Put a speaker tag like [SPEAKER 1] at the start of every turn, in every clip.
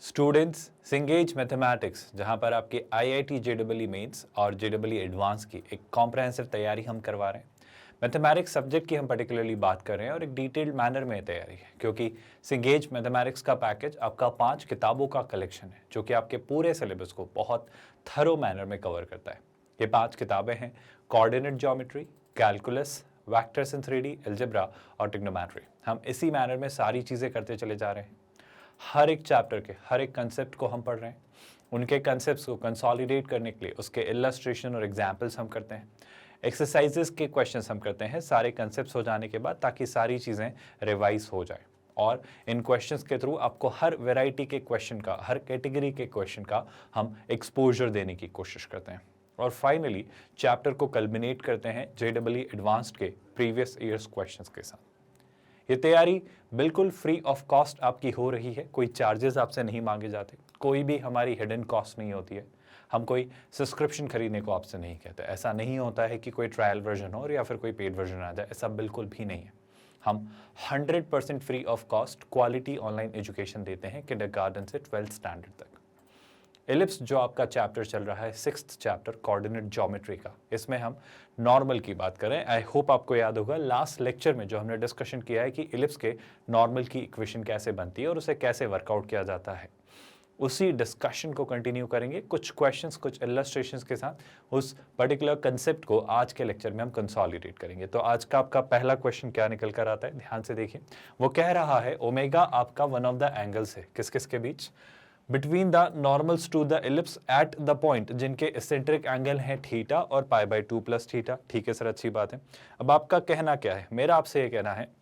[SPEAKER 1] Students, सिंगेज mathematics, जहां पर आपके आईआईटी जेईई मेंस और जेईई एडवांस की एक कॉम्प्रहेंसिव तैयारी हम करवा रहे हैं। मैथमेटिक्स सब्जेक्ट की हम पर्टिकुलरली बात कर रहे हैं और एक डिटेल्ड मैनर में तैयारी है, क्योंकि सिंगेज मैथमेटिक्स का पैकेज आपका 5 किताबों का कलेक्शन है जो कि आपके पूरे सिलेबस को बहुत थरो मैनर में कवर करता है। ये 5 किताबें हैं: coordinate geometry, calculus, vectors in 3D, algebra और ट्रिग्नोमेट्री। हम इसी मैनर में सारी चीज़ें करते चले जा रहे हैं। हर एक चैप्टर के हर एक कंसेप्ट को हम पढ़ रहे हैं, उनके कंसेप्ट्स को कंसोलिडेट करने के लिए उसके इलस्ट्रेशन और एग्जाम्पल्स हम करते हैं, एक्सरसाइजेस के क्वेश्चंस हम करते हैं सारे कंसेप्ट्स हो जाने के बाद, ताकि सारी चीज़ें रिवाइज हो जाए। और इन क्वेश्चंस के थ्रू आपको हर वैरायटी के क्वेश्चन का, हर कैटेगरी के क्वेश्चन का हम एक्सपोजर देने की कोशिश करते हैं। और फाइनली चैप्टर को कल्मिनेट करते हैं जेईई एडवांस्ड के प्रीवियस ईयर्स क्वेश्चंस के साथ। ये तैयारी बिल्कुल फ्री ऑफ कॉस्ट आपकी हो रही है, कोई चार्जेस आपसे नहीं मांगे जाते, कोई भी हमारी हिडन कॉस्ट नहीं होती है, हम कोई सब्सक्रिप्शन खरीदने को आपसे नहीं कहते। ऐसा नहीं होता है कि कोई ट्रायल वर्जन हो या फिर कोई पेड वर्जन आ जाए, ऐसा बिल्कुल भी नहीं है। हम 100% free of cost quality online education देते हैं किंडरगार्टन से 12th स्टैंडर्ड तक। एलिप्स जो आपका चैप्टर चल रहा है, 6th चैप्टर कोऑर्डिनेट ज्योमेट्री का, इसमें हम नॉर्मल की बात करें। आई होप आपको याद होगा लास्ट लेक्चर में जो हमने डिस्कशन किया है कि एलिप्स के नॉर्मल की इक्वेशन कैसे बनती है और उसे कैसे वर्कआउट किया जाता है, उसी डिस्कशन को कंटिन्यू करेंगे कुछ क्वेश्चंस, कुछ इलस्ट्रेशंस के साथ। उस पर्टिकुलर कंसेप्ट को आज के लेक्चर में हम कंसोलिडेट करेंगे। तो आज का आपका पहला क्वेश्चन क्या निकल कर आता है, ध्यान से देखिए। वो कह रहा है ओमेगा आपका वन ऑफ द एंगल्स है, किस किस के बीच, between the normals to the ellipse at the point जिनके एसेंट्रिक एंगल हैं थीटा और π/2 प्लस थीटा। ठीक है सर, अच्छी बात है। अब आपका कहना क्या है, मेरा आपसे ये कहना है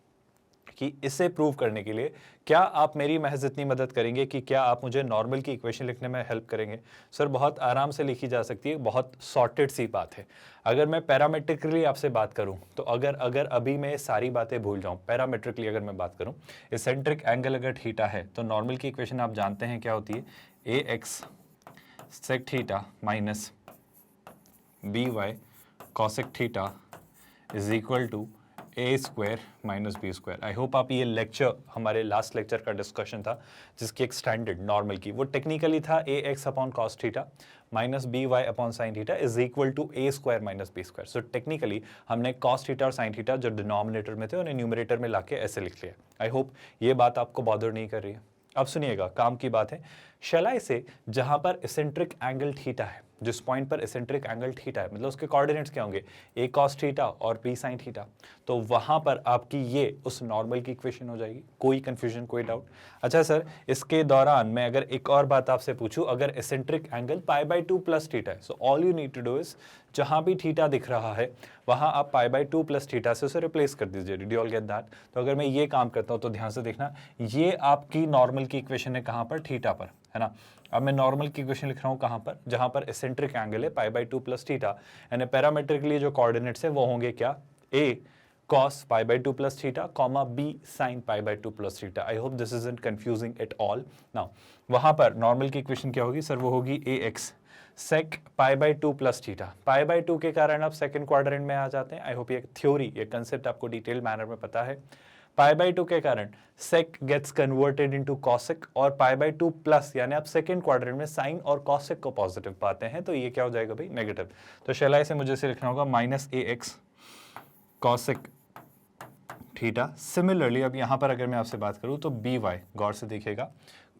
[SPEAKER 1] कि इसे प्रूव करने के लिए क्या आप मेरी महज इतनी मदद करेंगे कि क्या आप मुझे नॉर्मल की इक्वेशन लिखने में हेल्प करेंगे। सर बहुत आराम से लिखी जा सकती है, बहुत सॉर्टेड सी बात है। अगर मैं पैरामेट्रिकली आपसे बात करूं तो अगर अभी मैं सारी बातें भूल जाऊं, पैरामेट्रिकली अगर मैं बात करूं, एसेंट्रिक एंगल अगर थीटा है तो नॉर्मल की इक्वेशन आप जानते हैं क्या होती है, ax sec theta minus by cosec theta is equal to a square minus b square. I hope आप ये लेक्चर, हमारे लास्ट लेक्चर का डिस्कशन था जिसकी एक स्टैंडर्ड नॉर्मल की, वो टेक्निकली था a x upon cos theta minus b y upon sine theta is equal to a square minus b square. So technically हमने कॉस थीटा और साइन थीटा जो डिनोमिनेटर में थे उन्हें न्यूमरेटर में लाके ऐसे लिख लिया। आई होप ये बात आपको बॉदर नहीं कर रही है। अब सुनिएगा, काम की बात है। शैलाई से जहां पर एसेंट्रिक एंगल थीटा है, जिस पॉइंट पर एसेंट्रिक एंगल थीटा है, मतलब उसके कोऑर्डिनेट्स क्या होंगे, ए कॉस थीटा और बी साइन थीटा, तो वहां पर आपकी ये उस नॉर्मल की इक्वेशन हो जाएगी। कोई कंफ्यूजन, कोई डाउट? अच्छा सर, इसके दौरान मैं अगर एक और बात आपसे पूछूं, अगर एसेंट्रिक एंगल π/2 प्लस थीटा है, so all you need to do is, जहां भी थीटा दिख रहा है वहां आप π/2 प्लस थीटा से उसे रिप्लेस कर दीजिए। Did you all get that? तो अगर मैं ये काम करता हूं तो ध्यान से देखना, ये आपकी नॉर्मल की इक्वेशन है कहां पर, थीटा पर, है ना। अब मैं नॉर्मल की इक्वेशन लिख रहा हूं कहां पर, जहां पर एसेंट्रिक एंगल है π/2 प्लस थीटा, यानी पैरामेट्रिकली जो कोऑर्डिनेट्स है वो होंगे क्या, a cos π/2 plus theta comma b sin π/2 plus theta. I hope this isn't confusing at all. Now वहां पर नॉर्मल की इक्वेशन क्या होगी सर, वो होगी ax sec π/2 प्लस थीटा। π/2 के कारण आप सेकंड क्वाड्रेंट में आ जाते हैं। आई होप ये थ्योरी, ये कंसेप्ट आपको डिटेल मैनर में पता है। π/2 के कारण sec gets converted into cosec और π/2 प्लस यानी आप सेकंड क्वाड्रेंट में साइन और cosec को पॉजिटिव पाते हैं, तो ये क्या हो जाएगा भाई, नेगेटिव। तो शैलाई से मुझे इसे लिखना होगा minus ax cosec theta. Similarly अब यहां पर अगर मैं आपसे बात करूं तो by, गौर से देखिएगा,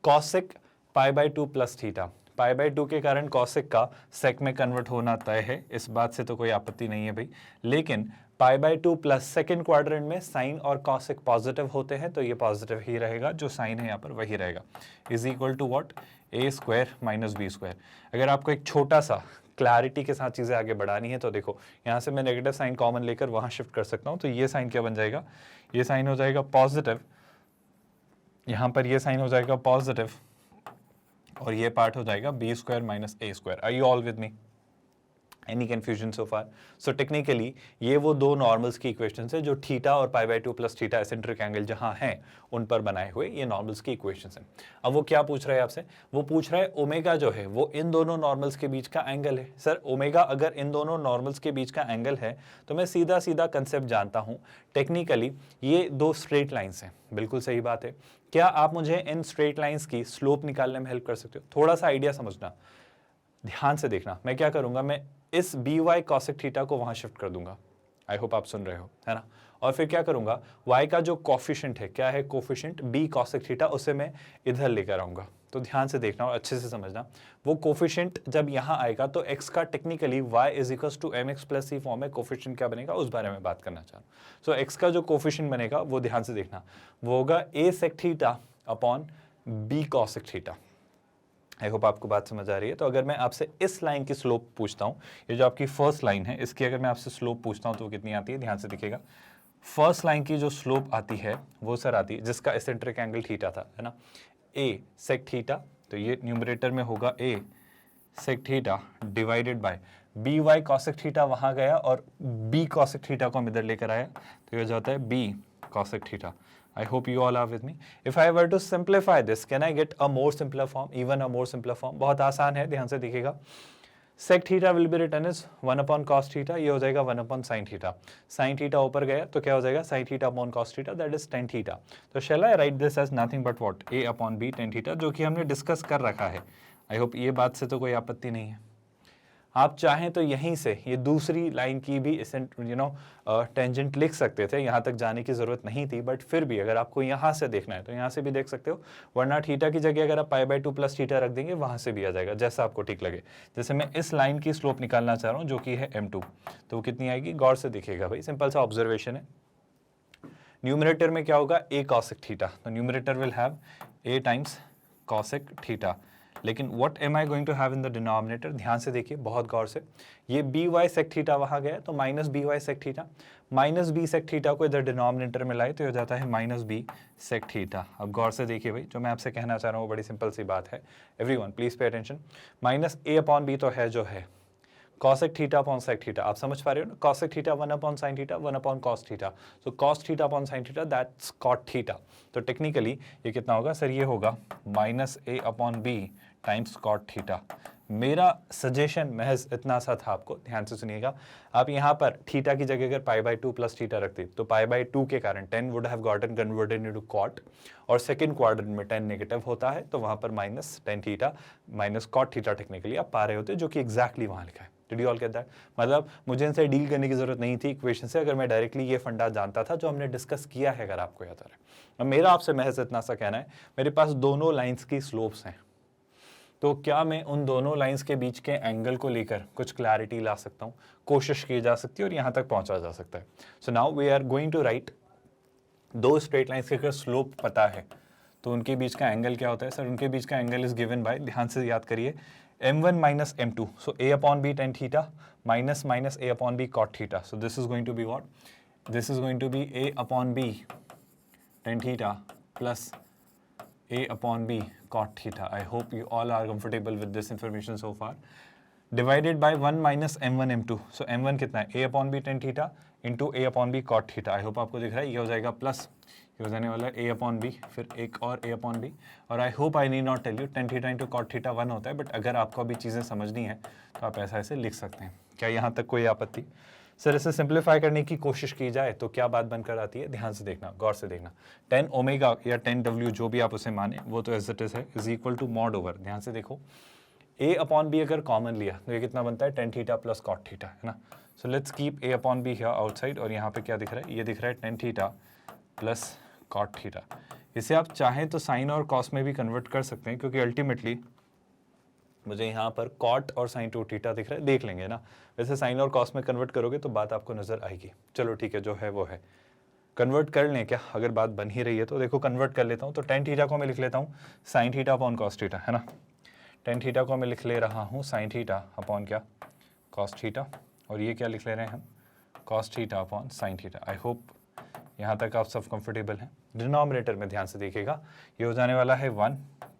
[SPEAKER 1] cosec π/2 प्लस थीटा, π/2 के कारण cosec का sec में कन्वर्ट होना तय है, इस बात से तो कोई आपत्ति नहीं है भाई। लेकिन π/2 प्लस सेकेंड क्वाड्रेंट में साइन और cosec पॉजिटिव होते हैं, तो ये पॉजिटिव ही रहेगा, जो साइन है यहाँ पर वही रहेगा, is equal to what, a square minus b square. अगर आपको एक छोटा सा क्लैरिटी के साथ चीज़ें आगे बढ़ानी है तो देखो, यहाँ से मैं नेगेटिव साइन कॉमन लेकर वहाँ शिफ्ट कर सकता हूँ, तो ये साइन क्या बन जाएगा, ये साइन हो जाएगा पॉजिटिव, यहाँ पर ये साइन हो जाएगा पॉजिटिव और ये पार्ट हो जाएगा b square minus a square. Are you all with me? Any confusion so far? So technically ये वो दो नॉर्मल्स की इक्वेशंस है जो थीटा और pi by 2 plus theta eccentric angle जहां हैं उन पर बनाए हुए ये नॉर्मल्स की इक्वेशंस हैं। अब वो क्या पूछ रहा है आपसे? वो पूछ रहा है ओमेगा जो है वो इन दोनों नॉर्मल्स के बीच का एंगल है। सर ओमेगा अगर इन दोनों नॉर्मल्स के बीच का एंगल है तो मैं सीधा सीधा कंसेप्ट जानता हूँ, टेक्निकली ये दो स्ट्रेट लाइन्स हैं। बिल्कुल सही बात है। क्या आप मुझे इन स्ट्रेट लाइन्स की स्लोप निकालने में हेल्प कर सकते हो? थोड़ा सा आइडिया समझना, ध्यान से देखना। मैं क्या करूंगा, मैं इस बी वाई कॉसेक थीटा को वहां शिफ्ट कर दूंगा। आई होप आप सुन रहे हो, है ना। और फिर क्या करूंगा, y का जो कोफिशिएंट है, क्या है कोफिशिएंट, बी कॉसेक थीटा, उसे मैं इधर लेकर आऊंगा। तो ध्यान से देखना और अच्छे से समझना, वो कोफिशिएंट जब यहाँ आएगा तो x का technically y is equals to mx plus c form में कोफिशिएंट क्या बनेगा उस बारे में बात करना चाह रहा हूँ। सो x का जो कोफिशिएंट बनेगा वो ध्यान से देखना, वो होगा a sec theta upon b cosec theta. I hope आपको बात समझ आ रही है। तो अगर मैं आपसे इस लाइन की स्लोप पूछता हूँ, ये जो आपकी फर्स्ट लाइन है इसकी अगर मैं आपसे स्लोप पूछता हूँ तो वो कितनी आती है? ध्यान से दिखेगा, फर्स्ट लाइन की जो स्लोप आती है वो सर आती है जिसका एसेंट्रिक एंगल थीटा था, है ना, ए सेक थीटा। तो ये न्यूमरेटर में होगा a sec theta divided by b y cosec theta, वहाँ गया और बी कॉसेक थीटा को हम इधर लेकर आया तो ये हो जाता है b cosec theta. I hope you all are with me. If I were to simplify this, can I get a more simpler form, even a more simpler form? बहुत आसान है, ध्यान से देखिएगा। Sec theta will be written as 1 upon cos theta, ये हो जाएगा 1 upon sin theta. Sin theta ऊपर गया तो क्या हो जाएगा? Sin theta upon cos theta, that is tan theta. तो shall I write this as nothing but what? A upon b tan theta, जो कि हमने डिस्कस कर रखा है। I hope ये बात से तो कोई आपत्ति नहीं है। आप चाहें तो यहीं से ये दूसरी लाइन की भी टेंजेंट लिख सकते थे, यहाँ तक जाने की ज़रूरत नहीं थी, बट फिर भी अगर आपको यहाँ से देखना है तो यहाँ से भी देख सकते हो, वरना थीटा की जगह अगर आप पाई बाय 2 प्लस थीटा रख देंगे वहाँ से भी आ जाएगा, जैसा आपको ठीक लगे। जैसे मैं इस लाइन की स्लोप निकालना चाह रहा हूँ जो कि है m2, तो वो कितनी आएगी? गौर से दिखेगा भाई, सिंपल सा ऑब्जर्वेशन है। न्यूमरेटर में क्या होगा? a कॉसेक थीटा, तो numerator will have a times cosec theta, लेकिन what am I going to have in the denominator? ध्यान से देखिए बहुत गौर से, ये बी वाई सेक थीटा वहाँ गया तो minus b y sec theta, minus b sec theta को इधर डिनोमिनेटर में लाए तो हो जाता है माइनस बी सेक थीटा। अब गौर से देखिए भाई, जो मैं आपसे कहना चाह रहा हूँ वो बड़ी सिंपल सी बात है। Everyone please pay attention. Minus a upon b तो है जो है, cosec theta upon sec theta, आप समझ पा रहे हो ना, cosec theta 1 upon sine theta 1 upon cos theta, so cos theta upon sine theta that's cot theta. तो टेक्निकली ये कितना होगा सर? ये होगा minus a upon b times cot theta. मेरा सजेशन महज इतना सा था, आपको ध्यान से सुनिएगा, आप यहाँ पर थीटा की जगह अगर पाई बाय 2 प्लस थीटा रखते तो पाई बाय 2 के कारण 10 would have gotten converted into cot, और सेकंड क्वाड्रेंट में 10 नेगेटिव होता है तो वहाँ पर minus tan theta minus cot theta technically आप पा रहे होते, जो कि एग्जैक्टली वहाँ लिखा है। Did you all get that? मतलब मुझे इनसे डील करने की जरूरत नहीं थी इक्वेशन से, अगर मैं डायरेक्टली ये फंडा जानता था जो हमने डिस्कस किया है, अगर आपको याद आ रहा है। अब मेरा आपसे महज इतना सा कहना है, मेरे पास दोनों लाइंस की स्लोप्स हैं, तो क्या मैं उन दोनों लाइंस के बीच के एंगल को लेकर कुछ क्लैरिटी ला सकता हूँ? कोशिश की जा सकती है और यहाँ तक पहुँचा जा सकता है। So now we are going to write दो स्ट्रेट लाइंस के अगर स्लोप पता है तो उनके बीच का एंगल क्या होता है? सर उनके बीच का एंगल इज गिवन बाय, ध्यान से याद करिए, m1 minus m2, so a upon b tan theta minus a upon b cot theta, so this is going to be what? This is going to be a upon b tan theta plus a upon b cot theta. I hope you all are comfortable with this information so far. Divided by 1 minus m1 m2, so m1 कितना है? a upon b tan theta into a upon b cot theta. I hope आपको दिख रहा है, ये हो जाएगा plus, ये हो जाने वाला है a अपॉन बी, फिर एक और a अपॉन बी, और I hope I need not tell you tan theta into cot theta 1 होता है, बट अगर आपको अभी चीज़ें समझनी है तो आप ऐसे लिख सकते हैं। क्या यहाँ तक कोई आपत्ति? सर इसे सिंप्लीफाई करने की कोशिश की जाए तो क्या बात बनकर आती है? ध्यान से देखना, गौर से देखना, tan ओमेगा या tan w जो भी आप उसे माने वो तो एज इट इज है, is equal to mod over, ध्यान से देखो, a अपॉन बी अगर कॉमन लिया तो ये कितना बनता है? tan theta plus cot theta, है ना। So let's keep a upon b here outside, और यहाँ पे क्या दिख रहा है? ये दिख रहा है tan theta plus cot theta. इसे आप चाहें तो साइन और कॉस में भी कन्वर्ट कर सकते हैं, क्योंकि अल्टीमेटली मुझे यहाँ पर कॉट और साइन टू थीटा दिख रहा है, देख लेंगे ना। वैसे साइन और कॉस में कन्वर्ट करोगे तो बात आपको नजर आएगी। चलो ठीक है, जो है वो है, कन्वर्ट कर लें क्या? अगर बात बन ही रही है तो देखो कन्वर्ट कर लेता हूँ। तो tan थीटा को मैं लिख लेता हूँ sine theta upon cos theta, है ना। tan थीटा को मैं लिख ले रहा हूँ साइन थीटा अपॉन क्या? कॉस थीटा, और ये क्या लिख ले रहे हैं हम? Cos theta upon sine theta. I hope यहाँ तक आप सब कंफर्टेबल हैं। डिनोमिनेटर में ध्यान से देखिएगा, ये हो जाने वाला है 1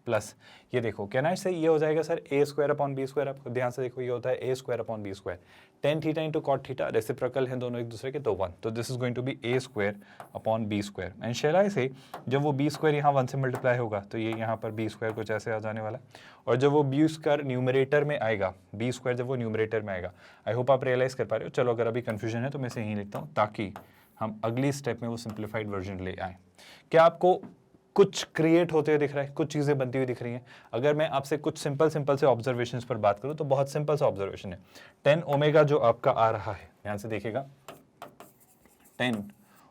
[SPEAKER 1] प्लस ये देखो कहना से ये हो जाएगा sir a square upon b square. आपको ध्यान से देखो ये होता है a square upon b square. Tan theta into cot theta reciprocal है दोनों एक दूसरे के, तो 1, तो this is going to be a square upon b square. And शेलाई से जब वो बी स्क्वायर यहाँ 1 से मल्टीप्लाई होगा तो ये यहाँ पर बी स्क्वायर कुछ ऐसे आ जाने वाला है। और जब वो बी स्क्वायर न्यूमरेटर में आएगा, बी स्क्वायर जब वो न्यूमरेटर में आएगा, आई होप आप रियलाइज कर पा रहे हो। चलो अगर अभी कन्फ्यूजन है तो मैं इसे यहीं लिखता हूँ ताकि हम अगली स्टेप में वो सिंप्लीफाइड वर्जन ले आए। क्या आपको कुछ क्रिएट होते हुए दिख रहा है, कुछ चीजें बनती हुई दिख रही हैं? अगर मैं आपसे कुछ सिंपल से ऑब्जर्वेशंस पर बात करूं तो बहुत सिंपल सा ऑब्जर्वेशन है। 10 ओमेगा जो आपका आ रहा है, ध्यान से देखिएगा, 10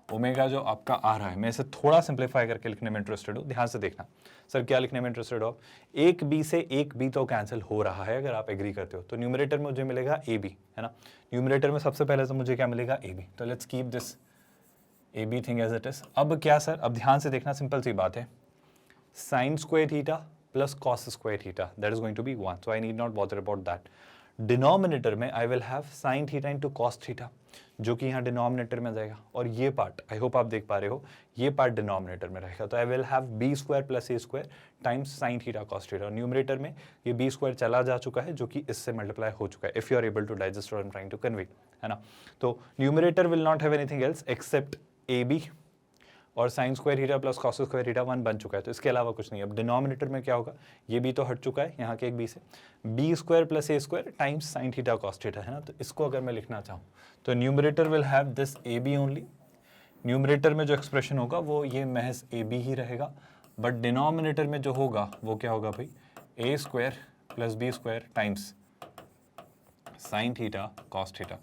[SPEAKER 1] ओमेगा जो आपका आ रहा है, मैं इसे थोड़ा सिंप्लीफाई करके लिखने में इंटरेस्टेड हूं। ध्यान से देखना सर क्या लिखने में इंटरेस्टेड हो। एक बी से एक बी तो कैंसिल हो रहा है अगर आप एग्री करते हो, तो न्यूमरेटर में मुझे मिलेगा ए बी, है ना। न्यूमरेटर में सबसे पहले तो मुझे क्या मिलेगा, ए बी। तो let's keep this a b thing as it is. अब क्या सर, अब ध्यान से देखना, सिंपल सी बात है, sine square theta plus cos square theta, that is going to be 1, so I need not bother about that. Denominator में I will have sine theta into cos theta, जो कि यहाँ डिनोमिनेटर में जाएगा, और ये पार्ट आई होप आप देख पा रहे हो, ये पार्ट डिनोमिनेटर में रहेगा। तो I will have b square plus a square times sine theta cos theta. Numerator में ये बी स्क्वायर चला जा चुका है जो कि इससे मल्टीप्लाई हो चुका है, if you are able to digest what I am trying to convey, है ना। तो numerator will not have anything else except a b, और sine square theta plus cos square theta 1 बन चुका है, तो इसके अलावा कुछ नहीं। अब डिनोमिनेटर में क्या होगा, ये भी तो हट चुका है यहाँ के एक बी से, b square plus a square times sine theta cos theta, है ना। तो इसको अगर मैं लिखना चाहूँ तो numerator will have this a b only. Numerator में जो एक्सप्रेशन होगा वो ये महज ए बी ही रहेगा, बट डिनोमिनेटर में जो होगा वो क्या होगा भाई, a square plus b square times sine theta cos theta.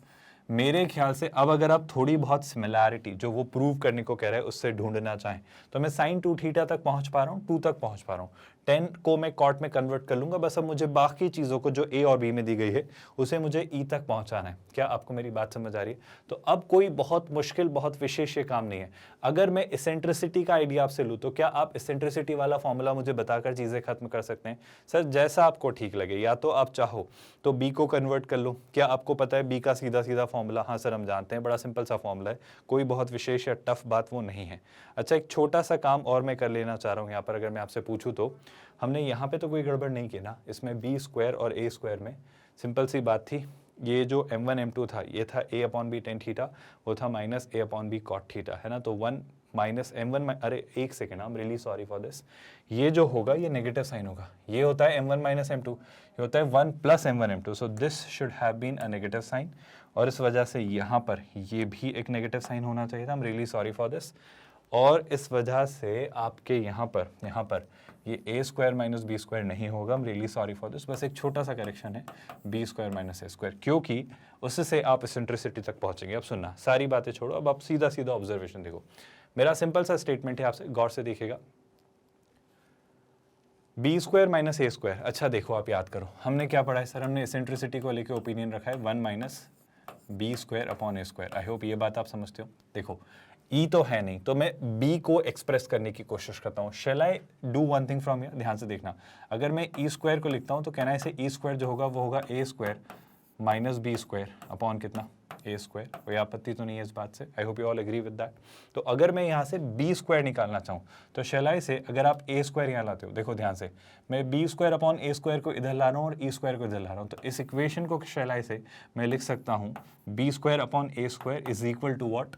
[SPEAKER 1] मेरे ख्याल से अब अगर आप थोड़ी बहुत सिमिलैरिटी जो वो प्रूव करने को कह रहा है उससे ढूंढना चाहें तो मैं साइन 2 थीटा तक पहुंच पा रहा हूँ, 2 तक पहुंच पा रहा हूँ, 10 को मैं कॉट में कन्वर्ट कर लूंगा। बस अब मुझे बाकी चीज़ों को जो ए और बी में दी गई है उसे मुझे ई तक पहुंचाना है। क्या आपको मेरी बात समझ आ रही है? तो अब कोई बहुत मुश्किल, बहुत विशेष ये काम नहीं है। अगर मैं इसेंट्रिसिटी का आइडिया आपसे लूँ तो क्या आप इसेंट्रिसिटी वाला फॉर्मूला मुझे बताकर चीज़ें खत्म कर सकते हैं? सर जैसा आपको ठीक लगे, या तो आप चाहो तो बी को कन्वर्ट कर लो। क्या आपको पता है बी का सीधा सीधा फॉर्मूला? हाँ सर हम जानते हैं, बड़ा सिंपल सा फॉर्मूला है, कोई बहुत विशेष या टफ बात वो नहीं है। अच्छा एक छोटा सा काम और मैं कर लेना चाह रहा हूँ यहाँ पर, अगर मैं आपसे पूछूं तो हमने यहाँ पे तो कोई गड़बड़ नहीं की ना, इसमें बी स्क्वायर और ए स्क्वायर में सिंपल सी बात थी, ये जो m1 m2 था ये था a upon b tan theta, वो था minus a upon b cot theta, है ना। तो 1 माइनस m1, अरे एक second, I am really sorry for this, ये जो होगा ये नेगेटिव साइन होगा, ये होता है m1 माइनस m2, ये होता है 1 plus m1 m2, so this should have been a negative sign, और इस वजह से यहाँ पर ये भी एक नेगेटिव साइन होना चाहिए था, आई am really sorry for this. और इस वजह से आपके यहाँ पर ये ए स्क्वायर माइनस बी स्क्वायर नहीं होगा, आई am really sorry for this. बस एक छोटा सा करेक्शन है, B square minus a square, क्योंकि उससे आप इसेंट्रिसिटी तक पहुंचेंगे। अब सुनना, सारी बातें छोड़ो, अब आप सीधा सीधा ऑब्जर्वेशन देखो। मेरा सिंपल सा स्टेटमेंट है, आपसे गौर से देखिएगा, B square minus a square. अच्छा देखो आप याद करो हमने क्या पढ़ा है सर, हमने इसेंट्रिसिटी को लेकर ओपिनियन रखा है 1 minus b square upon a square. I hope ये बात आप समझते हो। देखो ई तो है नहीं, तो मैं बी को एक्सप्रेस करने की कोशिश करता हूँ। Shall I do one thing from here, ध्यान से देखना, अगर मैं ई स्क्वायर को लिखता हूँ तो कहना है इसे ई स्क्वायर जो होगा वो होगा a square minus b square upon कितना, ए स्क्वायर। कोई आपत्ति तो नहीं है इस बात से? I hope you all agree with that. तो अगर मैं यहाँ से बी स्क्वायर निकालना चाहूँ तो शैल आई से अगर आप ए स्क्वायर यहाँ लाते हो, देखो ध्यान से, मैं B square upon a square को इधर ला रहा हूँ और ई स्क्वायर को इधर ला रहा हूँ, तो इस इक्वेशन को शैल आई से मैं लिख सकता हूँ b square upon a square is equal to what,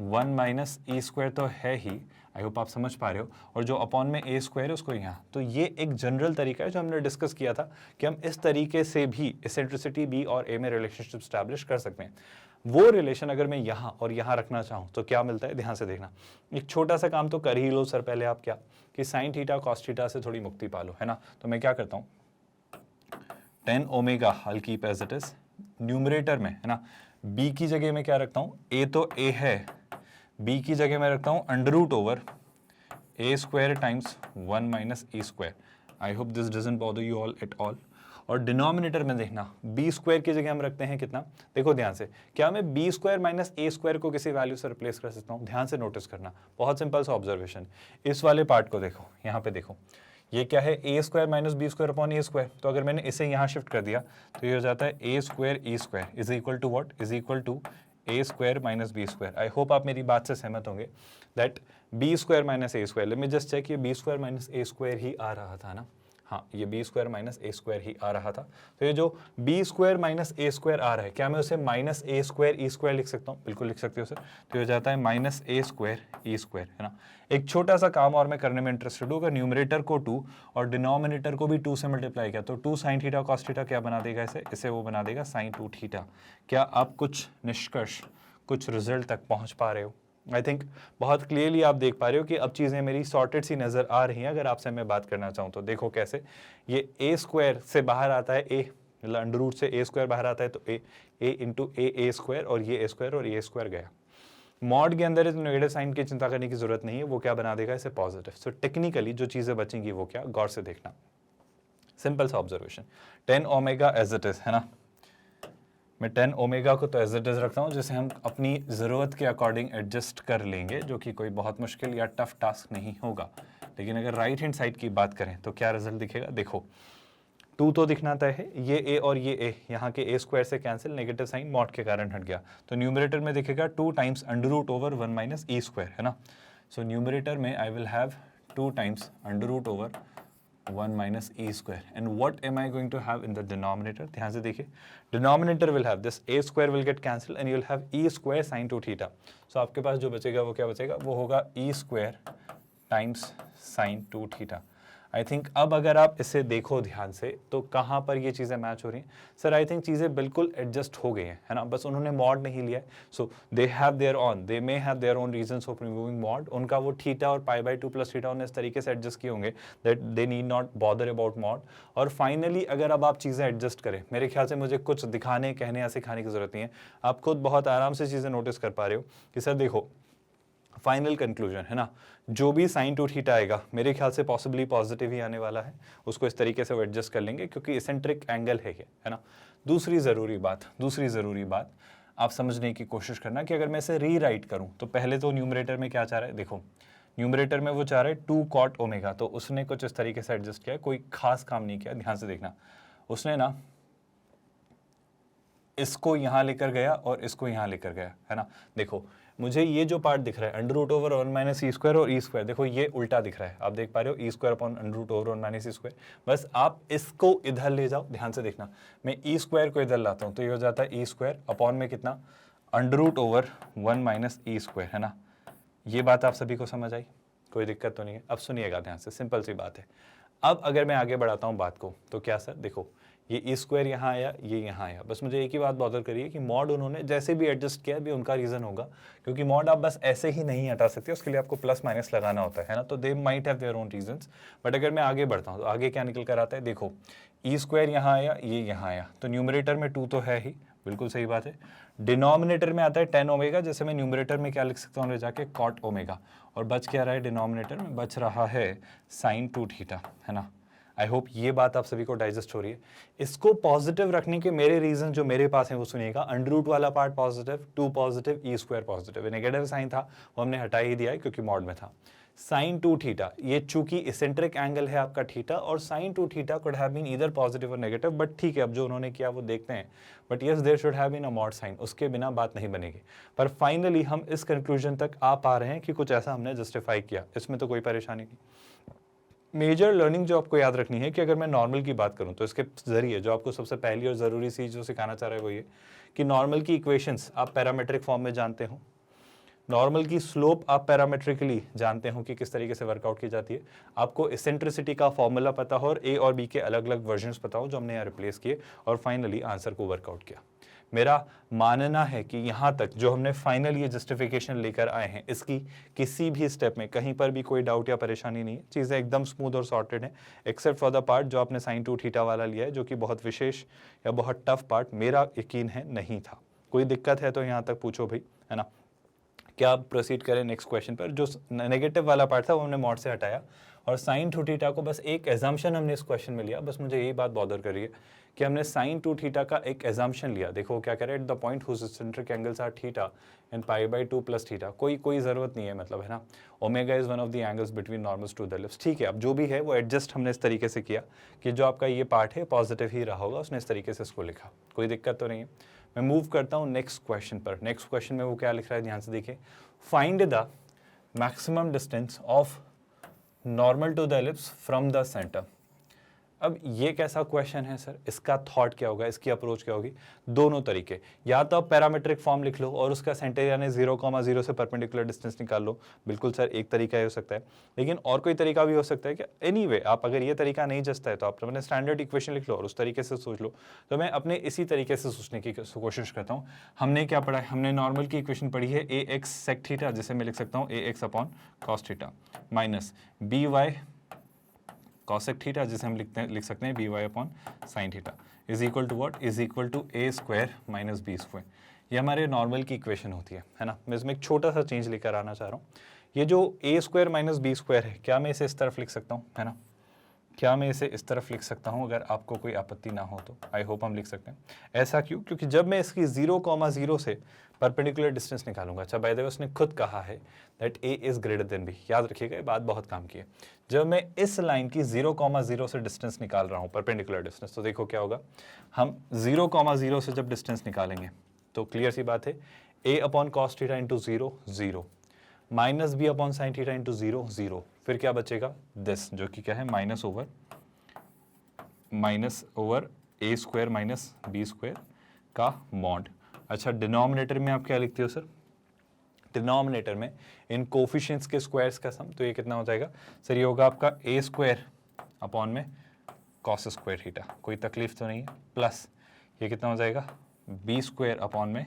[SPEAKER 1] 1 minus e square तो है ही, आई होप आप समझ पा रहे हो, और जो अपॉन में ए स्क्वायर है उसको यहाँ। तो ये एक जनरल तरीका है जो हमने डिस्कस किया था कि हम इस तरीके से भी इसेंट्रिसिटी बी और ए में रिलेशनशिप स्टैब्लिश कर सकते हैं। वो रिलेशन अगर मैं यहाँ और यहाँ रखना चाहूँ तो क्या मिलता है, ध्यान से देखना। एक छोटा सा काम तो कर ही लो सर पहले आप, क्या कि साइन थीटा कॉस थीटा से थोड़ी मुक्ति पा लो, है ना। तो मैं क्या करता हूँ, 10 omega I'll keep as it is, numerator में, है ना, b की जगह में क्या रखता हूँ, a तो a है, b की जगह में रखता हूँ under root over a square times 1 minus e square. I hope this doesn't bother you all at all. और डिनोमिनेटर में देखना, b स्क्वायर की जगह हम रखते हैं कितना, देखो ध्यान से, क्या मैं b square minus a square को किसी वैल्यू से रिप्लेस कर सकता हूँ? ध्यान से नोटिस करना, बहुत सिंपल सा ऑब्जर्वेशन। इस वाले पार्ट को देखो, यहाँ पे देखो, ये क्या है, a square minus b square upon a square. तो अगर मैंने इसे यहाँ शिफ्ट कर दिया तो ये हो जाता है a square e square is equal to what, is equal to a square minus b square. I hope आप मेरी बात से सहमत होंगे that b square minus a square, let me just check, ये b square minus a square ही आ रहा था ना, हाँ ये b square minus a square ही आ रहा था। तो ये जो b square minus a square आ रहा है, क्या मैं उसे minus a square e square लिख सकता हूँ? बिल्कुल लिख सकते हो सर। तो ये हो जाता है minus a square e square, है ना। एक छोटा सा काम और मैं करने में इंटरेस्टेड हूँ, अगर न्यूमरेटर को 2 और डिनोमिनेटर को भी 2 से मल्टीप्लाई किया तो 2 साइन थीटा कॉस थीटा क्या बना देगा इसे वो बना देगा साइन 2 थीटा। क्या आप कुछ निष्कर्ष, कुछ रिजल्ट तक पहुँच पा रहे हो? आई थिंक बहुत क्लियरली आप देख पा रहे हो कि अब चीज़ें मेरी सॉर्टेड सी नज़र आ रही हैं। अगर आपसे मैं बात करना चाहूँ तो देखो कैसे, ये ए स्क्वायर से बाहर आता है ए, मतलब अंडर रूट से ए स्क्वायर बाहर आता है तो ए इंटू ए स्क्वायर, और ये ए स्क्वायर और ये स्क्वायर गया। मॉड के अंदर इस नेगेटिव साइन की चिंता करने की जरूरत नहीं है, वो क्या बना देगा इसे पॉजिटिव। सो टेक्निकली जो चीज़ें बचेंगी वो क्या, गौर से देखना, सिंपल सा observation, 10 omega as it is, है ना। मैं 10 ओमेगा को तो एज इट इज़ रखता हूँ, जिसे हम अपनी ज़रूरत के अकॉर्डिंग एडजस्ट कर लेंगे, जो कि कोई बहुत मुश्किल या टफ टास्क नहीं होगा। लेकिन अगर राइट हैंड साइड की बात करें तो क्या रिजल्ट दिखेगा, देखो 2 तो दिखना तय है, ये ए और ये ए यहाँ के ए स्क्वायर से कैंसिल, नेगेटिव साइन मॉड के कारण हट गया, तो न्यूमरेटर में दिखेगा 2 times under root over 1 minus e square, है ना। सो न्यूमरेटर में I will have 2 times under root over 1 minus e square, and what am I going to have in the denominator? ध्यान से देखिए, denominator will have this a square will get cancelled and you will have e square sin 2 theta. So आपके पास जो बचेगा वो क्या बचेगा, वो होगा e square times sin 2 theta. I think अब अगर आप इसे देखो ध्यान से तो कहाँ पर ये चीज़ें मैच हो रही हैं सर, आई थिंक चीज़ें बिल्कुल एडजस्ट हो गई हैं, है ना। बस उन्होंने मॉड नहीं लिया है, so they have their own, they may have their own reasons for removing mod. उनका वो थीटा और पाई बाई 2 प्लस थीटा उन्हें इस तरीके से एडजस्ट किए होंगे that they need not bother about mod. और फाइनली अगर अब आप चीज़ें एडजस्ट करें, मेरे ख्याल से मुझे कुछ दिखाने, कहने या सिखाने की ज़रूरत नहीं है, आप खुद बहुत आराम से चीज़ें नोटिस कर पा रहे हो कि सर देखो फाइनल कंक्लूजन, है ना, जो भी साइन 2 थीटा आएगा मेरे ख्याल से पॉसिबली पॉजिटिव ही आने वाला है, उसको इस तरीके से वो एडजस्ट कर लेंगे क्योंकि इसेंट्रिक एंगल है ये, है ना। दूसरी ज़रूरी बात आप समझने की कोशिश करना कि अगर मैं इसे रीराइट करूं तो पहले तो न्यूमरेटर में क्या चाह रहा है, देखो न्यूमरेटर में वो चाह रहा है 2 कॉट ओमेगा, तो उसने कुछ इस तरीके से एडजस्ट किया, कोई खास काम नहीं किया, ध्यान से देखना, उसने ना इसको यहाँ लेकर गया और इसको यहाँ लेकर गया, है ना। देखो मुझे ये जो पार्ट दिख रहा है under root over 1 minus e square और ई स्क्वायर, देखो ये उल्टा दिख रहा है, आप देख पा रहे हो, e square upon under root over 1 minus e square. बस आप इसको इधर ले जाओ, ध्यान से देखना, मैं ई स्क्वायर को इधर लाता हूँ तो ये हो जाता है ई स्क्वायर अपॉन में कितना, under root over 1 minus e square, है ना। ये बात आप सभी को समझ आई, कोई दिक्कत तो नहीं है। अब सुनिएगा ध्यान से, सिंपल सी बात है। अब अगर मैं आगे बढ़ाता हूँ बात को तो क्या सर, देखो ये ई स्क्वायर यहाँ आया, ये यहाँ आया, बस मुझे एक ही बात बॉदर करिए कि मॉड उन्होंने जैसे भी एडजस्ट किया भी उनका रीज़न होगा, क्योंकि मॉड आप बस ऐसे ही नहीं हटा सकते, उसके लिए आपको प्लस माइनस लगाना होता है ना, तो they might have their own reasons. But अगर मैं आगे बढ़ता हूँ तो आगे क्या निकल कर आता है, देखो ई स्क्वायर यहाँ आया, ये यहाँ आया, तो न्यूमरेटर में 2 तो है ही, बिल्कुल सही बात है। डिनोमिनेटर में आता है 10 ओमेगा, जैसे मैं न्यूमरेटर में क्या लिख सकता हूँ ले जाके, कॉट ओमेगा, और बच क्या रहा है डिनोमिनेटर में, बच रहा है साइन 2 थीटा, है ना। आई होप ये बात आप सभी को डाइजेस्ट हो रही है। इसको पॉजिटिव रखने के मेरे रीजन जो मेरे पास हैं वो सुनिएगा, अंडर रूट वाला part positive, 2 positive, E square positive, negative sign था वो हमने हटा ही दिया है क्योंकि मॉड में था। साइन 2 थीटा, ये चूंकि इसेंट्रिक एंगल है आपका थीटा, और sine 2 theta could have been either positive और नेगेटिव, बट ठीक है अब जो उन्होंने किया वो देखते हैं, but yes there should have been a mod sign, उसके बिना बात नहीं बनेगी। पर फाइनली हम इस कंक्लूजन तक आ पा रहे हैं कि कुछ ऐसा हमने जस्टिफाई किया, इसमें तो कोई परेशानी नहीं। मेजर लर्निंग जो आपको याद रखनी है कि अगर मैं नॉर्मल की बात करूं तो इसके जरिए जो आपको सबसे पहली और ज़रूरी चीज़ जो सिखाना चाह रहा है वो ये कि नॉर्मल की इक्वेशंस आप पैरामेट्रिक फॉर्म में जानते हो, नॉर्मल की स्लोप आप पैरामेट्रिकली जानते हो कि किस तरीके से वर्कआउट की जाती है, आपको इसेंट्रिसिटी का फॉर्मूला पता हो और ए और बी के अलग अलग वर्जन्स पता हो जो हमने यहाँ रिप्लेस किए, और फाइनली आंसर को वर्कआउट किया। मेरा मानना है कि यहाँ तक जो हमने फाइनल ये जस्टिफिकेशन लेकर आए हैं, इसकी किसी भी स्टेप में कहीं पर भी कोई डाउट या परेशानी नहीं है, चीज़ें एकदम स्मूथ और सॉर्टेड हैं, एक्सेप्ट फॉर द पार्ट जो आपने साइन 2 थीटा वाला लिया है, जो कि बहुत विशेष या बहुत टफ पार्ट मेरा यकीन है नहीं था। कोई दिक्कत है तो यहाँ तक पूछो भाई, है ना। क्या प्रोसीड करें नेक्स्ट क्वेश्चन पर। जो नेगेटिव वाला पार्ट था वो हमने मॉड से हटाया, और साइन टू थीटा को बस एक एजम्पशन हमने इस क्वेश्चन में लिया, बस मुझे यही बात बॉदर कर रही है कि हमने साइन टू थीटा का एक एजम्पशन लिया। देखो वो क्या कह रहा है, at the point whose eccentric angles are theta and π/2 plus theta. कोई ज़रूरत नहीं है, मतलब है ना, omega is one of the angles between normals to the ellipse. ठीक है, अब जो भी है वो एडजस्ट हमने इस तरीके से किया कि जो आपका ये पार्ट है पॉजिटिव ही रहा होगा, उसने इस तरीके से इसको लिखा, कोई दिक्कत तो नहीं है। मैं मूव करता हूँ नेक्स्ट क्वेश्चन पर। नेक्स्ट क्वेश्चन में वो क्या लिख रहा है, ध्यान से देखिए, find the maximum distance of normal to the ellipse from the centre. अब ये कैसा क्वेश्चन है सर, इसका थॉट क्या होगा, इसकी अप्रोच क्या होगी? दोनों तरीके, या तो आप पैरामीट्रिक फॉर्म लिख लो और उसका सेंटर यानी 0,0 से परपेंडिकुलर डिस्टेंस निकाल लो, बिल्कुल सर एक तरीका ही हो सकता है। लेकिन और कोई तरीका भी हो सकता है कि एनीवे आप अगर ये तरीका नहीं जचता है तो आप अपने स्टैंडर्ड इक्वेशन लिख लो और उस तरीके से सोच लो। तो मैं अपने इसी तरीके से सोचने की कोशिश करता हूँ। हमने क्या पढ़ा है, हमने नॉर्मल की इक्वेशन पढ़ी है ax sec थीटा, जिसे मैं लिख सकता हूँ ax upon cos theta minus by cosec theta, जिसे हम लिख सकते हैं by upon sine theta is equal to what, is equal to a square minus b square. ये हमारे नॉर्मल की इक्वेशन होती है ना। मैं इसमें एक छोटा सा चेंज लेकर आना चाह रहा हूँ। ये जो a square minus b square है, क्या मैं इसे इस तरफ लिख सकता हूँ, है ना, क्या मैं इसे इस तरफ लिख सकता हूँ? अगर आपको कोई आपत्ति ना हो तो आई होप हम लिख सकते हैं। ऐसा क्यों? क्योंकि जब मैं इसकी 0,0 से परपेंडिकुलर डिस्टेंस निकालूंगा, अच्छा बाय द वे उसने खुद कहा है that a is greater than b, याद रखिएगा ये बात बहुत काम की है। जब मैं इस लाइन की 0,0 से डिस्टेंस निकाल रहा हूँ, परपेंडिकुलर डिस्टेंस, तो देखो क्या होगा, हम 0,0 से जब डिस्टेंस निकालेंगे तो क्लियर सी बात है a upon cos theta into 0 0 minus b upon sine theta into 0 0, फिर क्या बचेगा दिस, जो कि क्या है minus over a square minus b square का मॉड। अच्छा डिनोमिनेटर में आप क्या लिखते हो सर, डिनोमिनेटर में इन कोफिशिएंट्स के स्क्वायर्स का सम, तो ये कितना हो जाएगा सर, ये होगा आपका a स्क्वायर अपॉन में कॉस स्क्वायर थीटा, कोई तकलीफ तो नहीं है, प्लस ये कितना हो जाएगा b स्क्वायर अपॉन में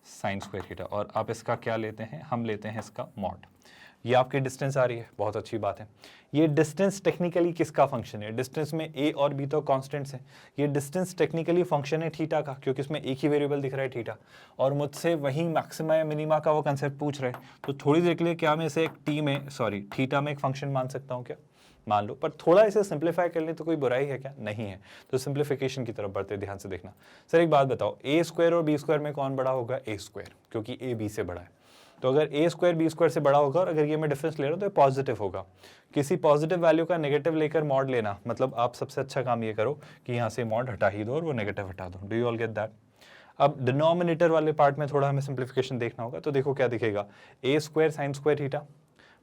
[SPEAKER 1] साइन स्क्वायर थीटा, और आप इसका क्या लेते हैं, हम लेते हैं इसका मॉड। ये आपकी डिस्टेंस आ रही है, बहुत अच्छी बात है। ये डिस्टेंस टेक्निकली किसका फंक्शन है? डिस्टेंस में a और b तो कांस्टेंट्स हैं, ये डिस्टेंस टेक्निकली फंक्शन है थीटा का, क्योंकि इसमें एक ही वेरिएबल दिख रहा है थीटा, और मुझसे वही मैक्सिमा या मिनिमा का वो कंसेप्ट पूछ रहे हैं। तो थोड़ी देर के लिए क्या मैं इसे एक थीटा में एक फंक्शन मान सकता हूँ क्या? मान लो, पर थोड़ा इसे सिंप्लीफाई कर लें तो कोई बुराई है क्या? नहीं है। तो सिंप्लीफिकेशन की तरफ बढ़ते, ध्यान से देखना। सर एक बात बताओ, a स्क्वायर और b स्क्वायर में कौन बड़ा होगा? a स्क्वायर, क्योंकि a b से बड़ा है। तो अगर a स्क्वायर b स्क्वायर से बड़ा होगा और अगर ये मैं डिफरेंस ले रहा हूँ तो ये पॉजिटिव होगा। किसी पॉजिटिव वैल्यू का नेगेटिव लेकर मॉड लेना, मतलब आप सबसे अच्छा काम ये करो कि यहाँ से मॉड हटा ही दो और वो नेगेटिव हटा दो। Do you all get that? अब डिनोमिनेटर वाले पार्ट में थोड़ा हमें सिंप्लीफिकेशन देखना होगा। तो देखो क्या दिखेगा, a square sine square theta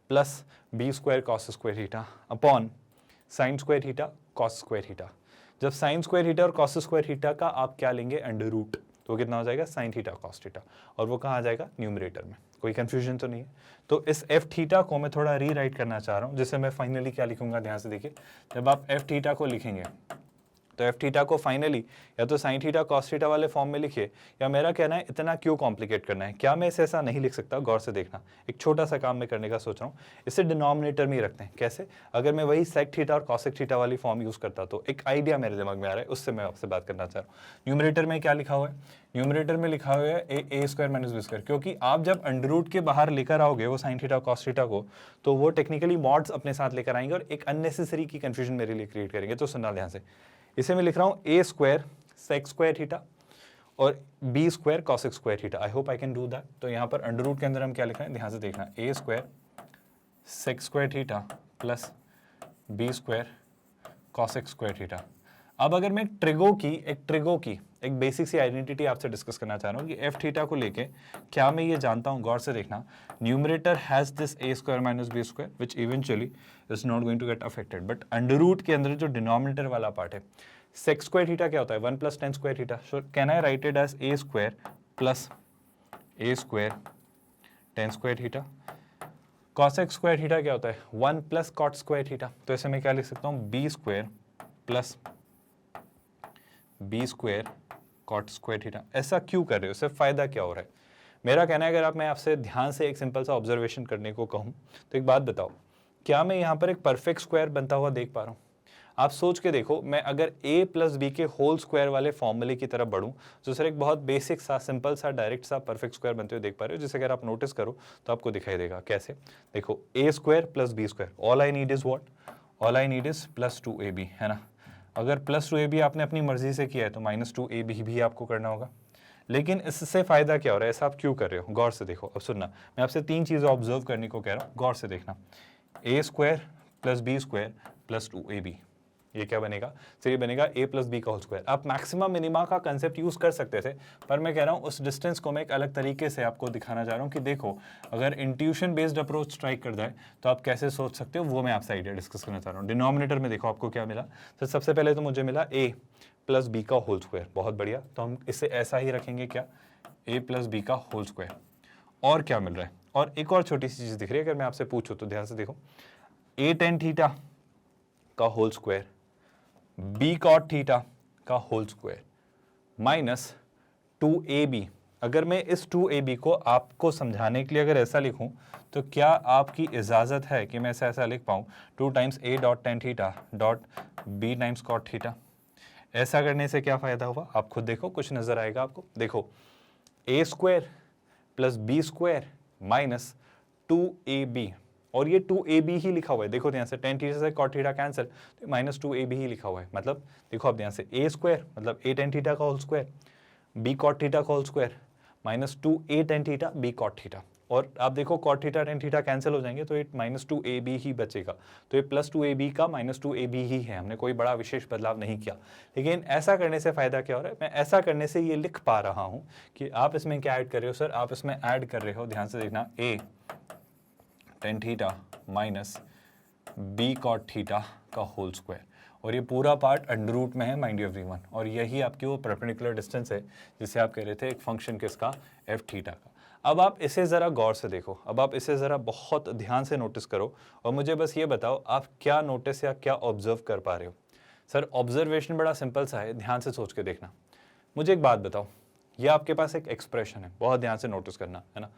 [SPEAKER 1] plus b square cos square theta upon sign square theta cos square theta. जब साइन स्क्वायर थीटा और कॉस स्क्वायर थीटा का आप क्या लेंगे, अंडर रूट, तो कितना हो जाएगा साइन थीटा कॉस थीटा, और वो कहाँ आ जाएगा न्यूमरेटर में। कोई कंफ्यूजन तो नहीं है? तो इस एफ थीटा को मैं थोड़ा रीराइट करना चाह रहा हूँ, जिससे मैं फाइनली क्या लिखूंगा, ध्यान से देखिए। जब आप एफ थीटा को लिखेंगे तो एफ थीटा को फाइनली या तो साइन थीटा कॉस थीटा वाले फॉर्म में लिखिए, या मेरा कहना है इतना क्यों कॉम्प्लिकेट करना है, क्या मैं इसे ऐसा नहीं लिख सकता? गौर से देखना, एक छोटा सा काम मैं करने का सोच रहा हूँ, इसे डिनोमिनेटर में ही रखते हैं। कैसे? अगर मैं वही सेक थीटा और कॉसेक थीटा वाली फॉर्म यूज करता तो एक आइडिया मेरे दिमाग में आ रहा है, उससे मैं आपसे बात करना चाह रहा हूँ। न्यूमरेटर में क्या लिखा हुआ है? न्यूमरेटर में लिखा हुआ है a square minus b square, क्योंकि आप जब अंडर रूट के बाहर लेकर आओगे वो साइन थीटा कॉस थीटा को, तो वो टेक्निकली मॉड्स अपने साथ लेकर आएंगे और एक अननेसेसरी की कंफ्यूजन मेरे लिए क्रिएट करेंगे। तो सुनना ध्यान से, इसे मैं लिख रहा हूँ a square sec square theta और b square cosec square theta. I hope I can do that. तो यहाँ पर अंडर रूट के अंदर हम क्या लिख रहे हैं, ध्यान से देखना, a square sec square theta plus b square cosec square theta. अब अगर मैं ट्रिगो की एक बेसिक सी आइडेंटिटी आपसे डिस्कस करना चाह रहा हूँ कि एफ थीटा को लेके क्या मैं ये जानता हूँ, गौर से देखना, numerator has this a square minus b square which eventually is not going to get affected, but under root के अंदर जो डिनोमिनेटर वाला पार्ट है, सेक स्क्वायर थीटा क्या होता है, 1 plus tan square theta. So can I write it as a square plus a square tan square theta. Cosec square theta क्या होता है, 1 प्लस कॉट स्क्वायर थीटा। तो ऐसे मैं क्या लिख सकता हूँ, b square plus b square cot square theta. ऐसा क्यों कर रहे हो, इससे फायदा क्या हो रहा है? मेरा कहना है, अगर आप मैं आपसे ध्यान से एक सिंपल सा ऑब्जर्वेशन करने को कहूँ तो एक बात बताओ, क्या मैं यहाँ पर एक परफेक्ट स्क्वायर बनता हुआ देख पा रहा हूँ? आप सोच के देखो, मैं अगर a प्लस बी के होल स्क्वायर वाले फॉर्मूले की तरफ बढ़ूं तो सर एक बहुत बेसिक सा, सिंपल सा, डायरेक्ट सा परफेक्ट स्क्वायर बनते हुए देख पा रहे हो, जिसे अगर आप नोटिस करो तो आपको दिखाई देगा। कैसे? देखो, a square plus b square, all I need is what? All I need is plus 2ab, है ना। अगर प्लस 2ab आपने अपनी मर्जी से किया है तो माइनस 2ab भी आपको करना होगा। लेकिन इससे फायदा क्या हो रहा है? ऐसा आप क्यों कर रहे हो? गौर से देखो। अब सुनना, मैं आपसे 3 चीजें ऑब्जर्व करने को कह रहा हूँ, गौर से देखना। a square plus b square plus 2ab, ये क्या बनेगा? फिर ये बनेगा a प्लस बी का होल स्क्वायर। आप मैक्सिमम मिनिमा का कंसेप्ट यूज कर सकते थे, पर मैं कह रहा हूँ उस डिस्टेंस को मैं एक अलग तरीके से आपको दिखाना चाह रहा हूँ कि देखो, अगर इंट्यूशन बेस्ड अप्रोच स्ट्राइक कर जाए तो आप कैसे सोच सकते हो, वो मैं आपसे आइडिया डिस्कस करना चाह रहा हूँ। डिनोमिनेटर में देखो आपको क्या मिला। तो सबसे पहले तो मुझे मिला a प्लस बी का होल स्क्वायर, बहुत बढ़िया। तो हम इसे ऐसा ही रखेंगे, क्या? a प्लस बी का होल स्क्वायर। और क्या मिल रहा है? और एक और छोटी सी चीज दिख रही है, अगर मैं आपसे पूछूं तो ध्यान से देखो, a tan थीटा का whole square b cot theta का होल स्क्वायर माइनस 2ab। अगर मैं इस 2ab को आपको समझाने के लिए अगर ऐसा लिखूं तो क्या आपकी इजाजत है कि मैं ऐसा लिख पाऊं 2 times a dot tan theta dot b times cot theta? ऐसा करने से क्या फायदा हुआ? आप खुद देखो, कुछ नजर आएगा आपको। देखो, a square plus b square minus 2ab, और ये 2ab ही लिखा हुआ है। देखो ध्यान से, tan थीटा से cot थीटा कैंसिल, तो माइनस 2ab ही लिखा हुआ है। मतलब देखो आप ध्यान से, a स्क्वायर मतलब a tan थीटा का whole square, b cot theta का whole square minus 2a tan theta b cot theta. और आप देखो cot theta tan theta cancel हो जाएंगे तो ये माइनस 2ab ही बचेगा। तो ये प्लस 2ab का माइनस 2ab ही है, हमने कोई बड़ा विशेष बदलाव नहीं किया। लेकिन ऐसा करने से फायदा क्या हो रहा है? मैं ऐसा करने से ये लिख पा रहा हूं कि आप इसमें क्या ऐड कर रहे हो सर? आप इसमें ऐड कर रहे हो, ध्यान से देखना, a tan theta minus b cot theta का होल स्क्वायर, और ये पूरा पार्ट अंडर रूट में है, माइंड यू एवरीवन। और यही आपकी वो परपेंडिकुलर डिस्टेंस है जिसे आप कह रहे थे एक फंक्शन किसका? f थीटा का। अब आप इसे ज़रा गौर से देखो, अब आप इसे ज़रा बहुत ध्यान से नोटिस करो और मुझे बस ये बताओ आप क्या नोटिस या क्या ऑब्जर्व कर पा रहे हो? सर ऑब्जर्वेशन बड़ा सिंपल सा है, ध्यान से सोच के देखना। मुझे एक बात बताओ, ये आपके पास एक एक्सप्रेशन है, बहुत ध्यान से नोटिस करना, है ना।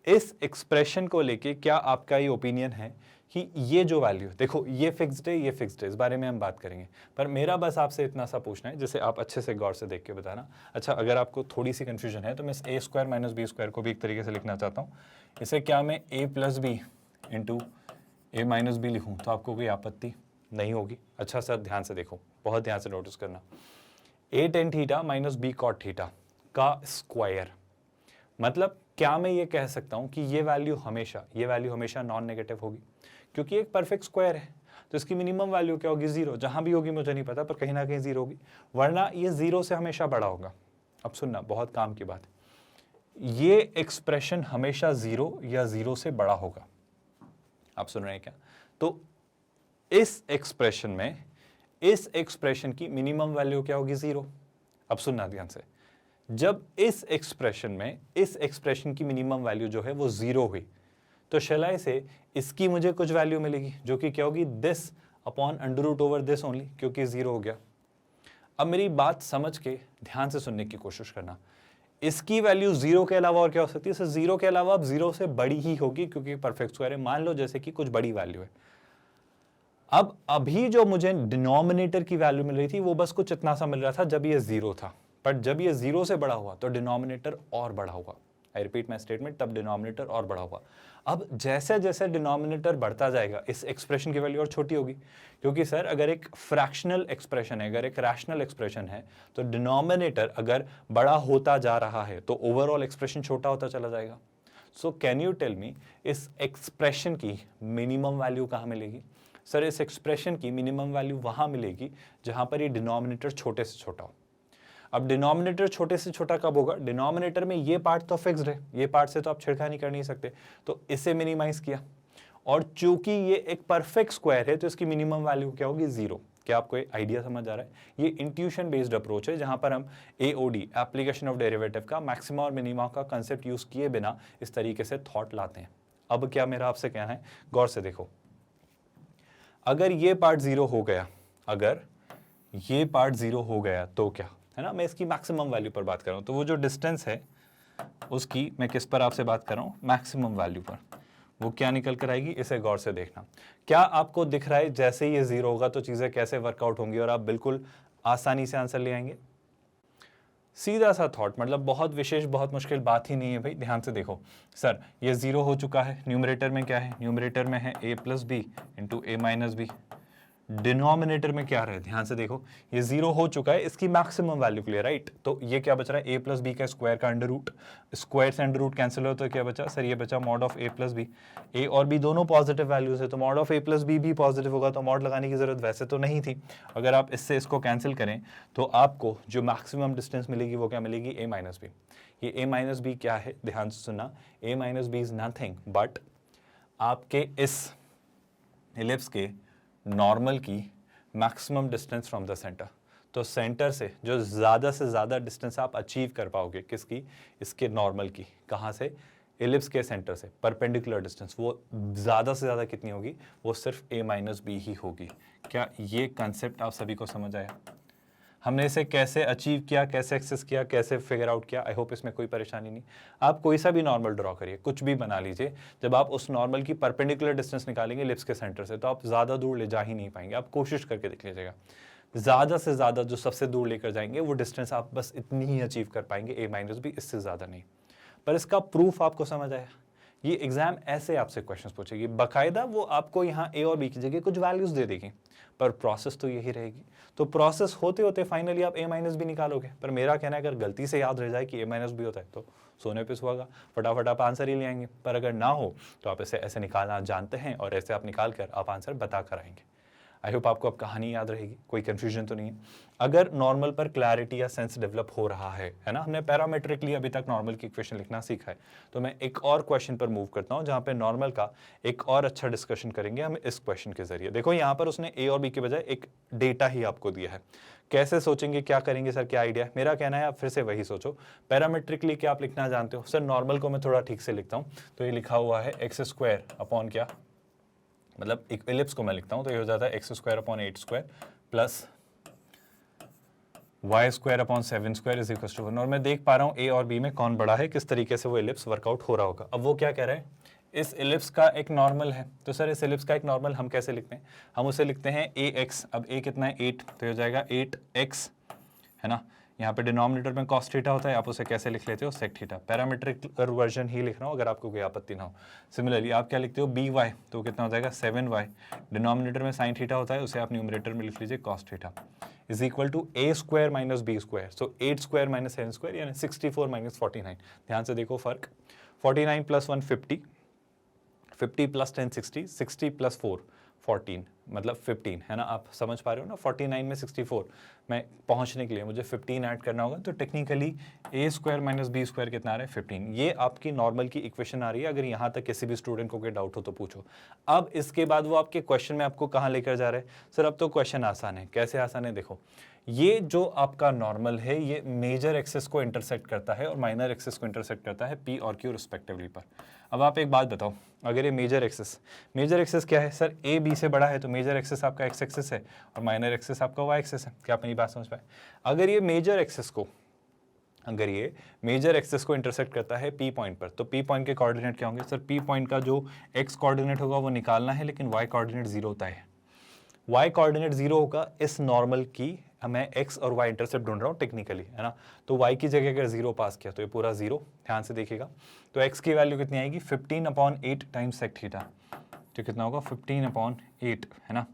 [SPEAKER 1] इस एक्सप्रेशन को लेके क्या आपका ये ओपिनियन है कि ये जो वैल्यू, देखो ये फिक्स्ड है, ये फिक्स्ड है, इस बारे में हम बात करेंगे, पर मेरा बस आपसे इतना सा पूछना है जिसे आप अच्छे से गौर से देख के बताना। अच्छा, अगर आपको थोड़ी सी कंफ्यूजन है तो मैं a square minus b square को भी एक तरीके से लिखना चाहता हूँ। इसे क्या मैं a plus b into a minus b लिखूँ तो आपको कोई आपत्ति नहीं होगी? अच्छा सर, ध्यान से देखो, बहुत ध्यान से नोटिस करना, a tan theta minus b cot theta का स्क्वायर, मतलब क्या मैं ये कह सकता हूं कि ये वैल्यू हमेशा नॉन नेगेटिव होगी? क्योंकि एक परफेक्ट स्क्वायर है तो इसकी मिनिमम वैल्यू क्या होगी? 0। जहां भी होगी मुझे नहीं पता, पर कहीं ना कहीं 0 होगी, वरना ये 0 से हमेशा बड़ा होगा। अब सुनना, बहुत काम की बात, ये एक्सप्रेशन हमेशा 0 या 0 से बड़ा होगा। आप सुन रहे हैं क्या? तो इस एक्सप्रेशन की मिनिमम वैल्यू क्या होगी? 0। अब सुनना ध्यान से, जब इस एक्सप्रेशन की मिनिमम वैल्यू जो है वो 0 हुई तो शलाई से इसकी मुझे कुछ वैल्यू मिलेगी जो कि क्या होगी? This upon under root over this only, क्योंकि 0 हो गया। अब मेरी बात समझ के ध्यान से सुनने की कोशिश करना, इसकी वैल्यू 0 के अलावा और क्या हो सकती है? सर 0 के अलावा अब 0 से बड़ी ही होगी क्योंकि परफेक्ट स्क्वायर है। मान लो जैसे कि कुछ बड़ी वैल्यू है। अब अभी जो मुझे डिनोमिनेटर की वैल्यू मिल रही थी वो बस कुछ इतना सा मिल रहा था जब ये 0 था, पर जब ये 0 से बड़ा हुआ तो डिनोमिनेटर और बड़ा हुआ। आई रिपीट माई स्टेटमेंट, तब डिनोमिनेटर और बड़ा हुआ। अब जैसे जैसे डिनोमिनेटर बढ़ता जाएगा इस एक्सप्रेशन की वैल्यू और छोटी होगी, क्योंकि सर अगर एक फ्रैक्शनल एक्सप्रेशन है, अगर एक रैशनल एक्सप्रेशन है, तो डिनोमिनेटर अगर बड़ा होता जा रहा है तो ओवरऑल एक्सप्रेशन छोटा होता चला जाएगा। So can you tell me, इस एक्सप्रेशन की मिनिमम वैल्यू कहाँ मिलेगी? सर इस एक्सप्रेशन की मिनिमम वैल्यू वहां मिलेगी जहां पर ये डिनोमिनेटर छोटे से छोटा हो। अब डिनोमिनेटर छोटे से छोटा कब होगा? डिनोमिनेटर में ये पार्ट तो फिक्स्ड है, ये पार्ट से तो आप छिड़खानी कर नहीं सकते, तो इसे मिनिमाइज किया। और चूंकि ये एक परफेक्ट स्क्वायर है तो इसकी मिनिमम वैल्यू क्या होगी? 0। क्या आपको ये आइडिया समझ आ रहा है? ये इंट्यूशन बेस्ड अप्रोच है जहां पर हम AOD, एप्लीकेशन ऑफ डेरिवेटिव का मैक्सिमा और मिनिमा का कंसेप्ट यूज किए बिना इस तरीके से थॉट लाते हैं। अब क्या मेरा आपसे कहना है, गौर से देखो, अगर ये पार्ट 0 हो गया, अगर ये पार्ट 0 हो गया तो क्या है ना, मैं इसकी मैक्सिमम वैल्यू पर बात कर रहा हूं, तो वो जो डिस्टेंस है उसकी मैं किस पर आपसे बात कर रहा हूं? मैक्सिमम वैल्यू पर। वो क्या निकल कर आएगी, इसे गौर से देखना। क्या आपको दिख रहा है जैसे ही ये 0 होगा तो चीज़ें कैसे वर्कआउट होंगी और आप बिल्कुल आसानी से आंसर ले आएंगे? सीधा सा थॉट, मतलब बहुत विशेष बहुत मुश्किल बात ही नहीं है भाई। ध्यान से देखो सर, ये 0 हो चुका है, न्यूमरेटर में क्या है, न्यूमरेटर में है a plus b into a minus b, denominator में क्या रहे, ध्यान से देखो ये 0 हो चुका है, इसकी मैक्सिमम वैल्यू के लिए, राइट। तो ये क्या बच रहा है, a प्लस बी का स्क्वायर का अंडर रूट, स्क्वायर से अंडर रूट कैंसिल हो तो क्या बचा सर, ये बचा mod of a plus b. A और बी दोनों पॉजिटिव वैल्यूज है तो mod of a plus b भी पॉजिटिव होगा, तो मॉड लगाने की जरूरत वैसे तो नहीं थी। अगर आप इससे इसको कैंसिल करें तो आपको जो मैक्सिमम डिस्टेंस मिलेगी वो क्या मिलेगी, a माइनस बी। ये a माइनस बी क्या है, ध्यान से सुनना, a minus b is nothing but आपके इस इलिप्स के नॉर्मल की maximum distance from the centre. तो सेंटर से जो ज़्यादा से ज़्यादा डिस्टेंस आप अचीव कर पाओगे, किसकी, इसके नॉर्मल की, कहाँ से, इलिप्स के सेंटर से परपेंडिकुलर डिस्टेंस, वो ज़्यादा से ज़्यादा कितनी होगी, वो सिर्फ a माइनस बी ही होगी। क्या ये कंसेप्ट आप सभी को समझ आया? हमने इसे कैसे अचीव किया, कैसे एक्सेस किया, कैसे फिगर आउट किया, आई होप इसमें कोई परेशानी नहीं। आप कोई सा भी नॉर्मल ड्रॉ करिए, कुछ भी बना लीजिए, जब आप उस नॉर्मल की परपेंडिकुलर डिस्टेंस निकालेंगे लिप्स के सेंटर से तो आप ज़्यादा दूर ले जा ही नहीं पाएंगे। आप कोशिश करके देख लीजिएगा, ज़्यादा से ज़्यादा जो सबसे दूर लेकर जाएंगे वो डिस्टेंस आप बस इतनी ही अचीव कर पाएंगे, a माइनस बी, इससे ज़्यादा नहीं। पर इसका प्रूफ आपको समझ आया? ये एग्जाम ऐसे आपसे क्वेश्चंस पूछेगी, बाकायदा वो आपको यहाँ a और b की जगह कुछ वैल्यूज दे देगी, पर प्रोसेस तो यही रहेगी। तो प्रोसेस होते होते फाइनली आप a माइनस बी निकालोगे। पर मेरा कहना है अगर गलती से याद रह जाए कि a माइनस बी होता है तो सोने पे सुहागा, फटाफट आप आंसर ही ले आएंगे। पर अगर ना हो तो आप इसे ऐसे निकालना जानते हैं और ऐसे आप निकाल कर आप आंसर बता कर आएंगे। आई होप आपको अब कहानी याद रहेगी, कोई कंफ्यूजन तो नहीं है। अगर नॉर्मल पर क्लैरिटी या सेंस डेवलप हो रहा है ना, हमने पैरामेट्रिकली अभी तक नॉर्मल की इक्वेशन लिखना सीखा है, तो मैं एक और क्वेश्चन पर मूव करता हूं जहां पे नॉर्मल का एक और अच्छा डिस्कशन करेंगे हम इस क्वेश्चन के जरिए। देखो यहाँ पर उसने ए और बी के बजाय एक डेटा ही आपको दिया है। कैसे सोचेंगे, क्या करेंगे सर, क्या आइडिया? मेरा कहना है आप फिर से वही सोचो, पैरामेट्रिकली क्या आप लिखना जानते हो? सर नॉर्मल को मैं थोड़ा ठीक से लिखता हूँ, तो ये लिखा हुआ है एक्स स्क्वायर अपॉन क्या, मतलब एक इलिप्स को मैं लिखता हूं तो ये हो जाता है x square upon 8 square plus y square upon 7 square is equal to 1। और मैं देख पा रहा हूं ए और बी में कौन बड़ा है, किस तरीके से वो इलिप्स वर्कआउट हो रहा होगा। अब वो क्या कह रहे हैं, इस इलिप्स का एक नॉर्मल है, तो सर इस इलिप्स का एक नॉर्मल हम कैसे लिखते हैं, हम उसे लिखते हैं ए एक्स। अब ए कितना है 8, तो हो जाएगा 8x, है ना। यहाँ पे डिनोमिनेटर में कॉस थीटा होता है, आप उसे कैसे लिख लेते हो, सेक थीटा। पैरामीट्रिक वर्जन ही लिख रहा हूँ अगर आपको कोई आपत्ति ना हो। सिमिलरली आप क्या लिखते हो, बी वाई, तो कितना हो जाएगा 7y, डिनोमिनेटर में साइन थीटा होता है, उसे आप न्यूमरेटर में लिख लीजिए cos theta, is equal to a square minus b square. So 8 square minus 7 square यानी 64 माइनस 49। ध्यान से देखो फर्क, 49 प्लस 1 50, 50 प्लस 10 60, 60 प्लस 4 14, मतलब 15, है ना। आप समझ पा रहे हो ना, 49 में 64 में पहुंचने के लिए मुझे 15 ऐड करना होगा, तो technically a square minus b square कितना आ रहा है 15। ये आपकी नॉर्मल की इक्वेशन आ रही है। अगर यहाँ तक किसी भी स्टूडेंट को कोई डाउट हो तो पूछो। अब इसके बाद वो आपके क्वेश्चन में आपको कहाँ लेकर जा रहे हैं, सर अब तो क्वेश्चन आसान है। कैसे आसान है, देखो ये जो आपका नॉर्मल है ये मेजर एक्सेस को इंटरसेक्ट करता है और माइनर एक्सेस को इंटरसेक्ट करता है p और q रिस्पेक्टिवली पर। अब आप एक बात बताओ, अगर ये मेजर एक्सेस क्या है सर, a b से बड़ा है तो मेजर एक्सेस आपका x एक्सेस है और माइनर एक्सेस आपका y एक्सेस है। क्या आप मेरी बात समझ पाए? अगर ये मेजर एक्सेस को इंटरसेक्ट करता है p पॉइंट पर, तो p पॉइंट के कोऑर्डिनेट क्या होंगे सर, p पॉइंट का जो x कोऑर्डिनेट होगा वो निकालना है, लेकिन y कोऑर्डिनेट 0 होता है। y कोऑर्डिनेट 0 होगा, इस नॉर्मल की मैं x और y इंटरसेप्ट ढूंढ रहा हूँ टेक्निकली, है ना। तो y की जगह अगर 0 पास किया तो ये पूरा 0, ध्यान से देखिएगा। तो x की वैल्यू कितनी आएगी, 15/8 टाइम्स सेक थीटा, तो कितना होगा 15/8, है ना।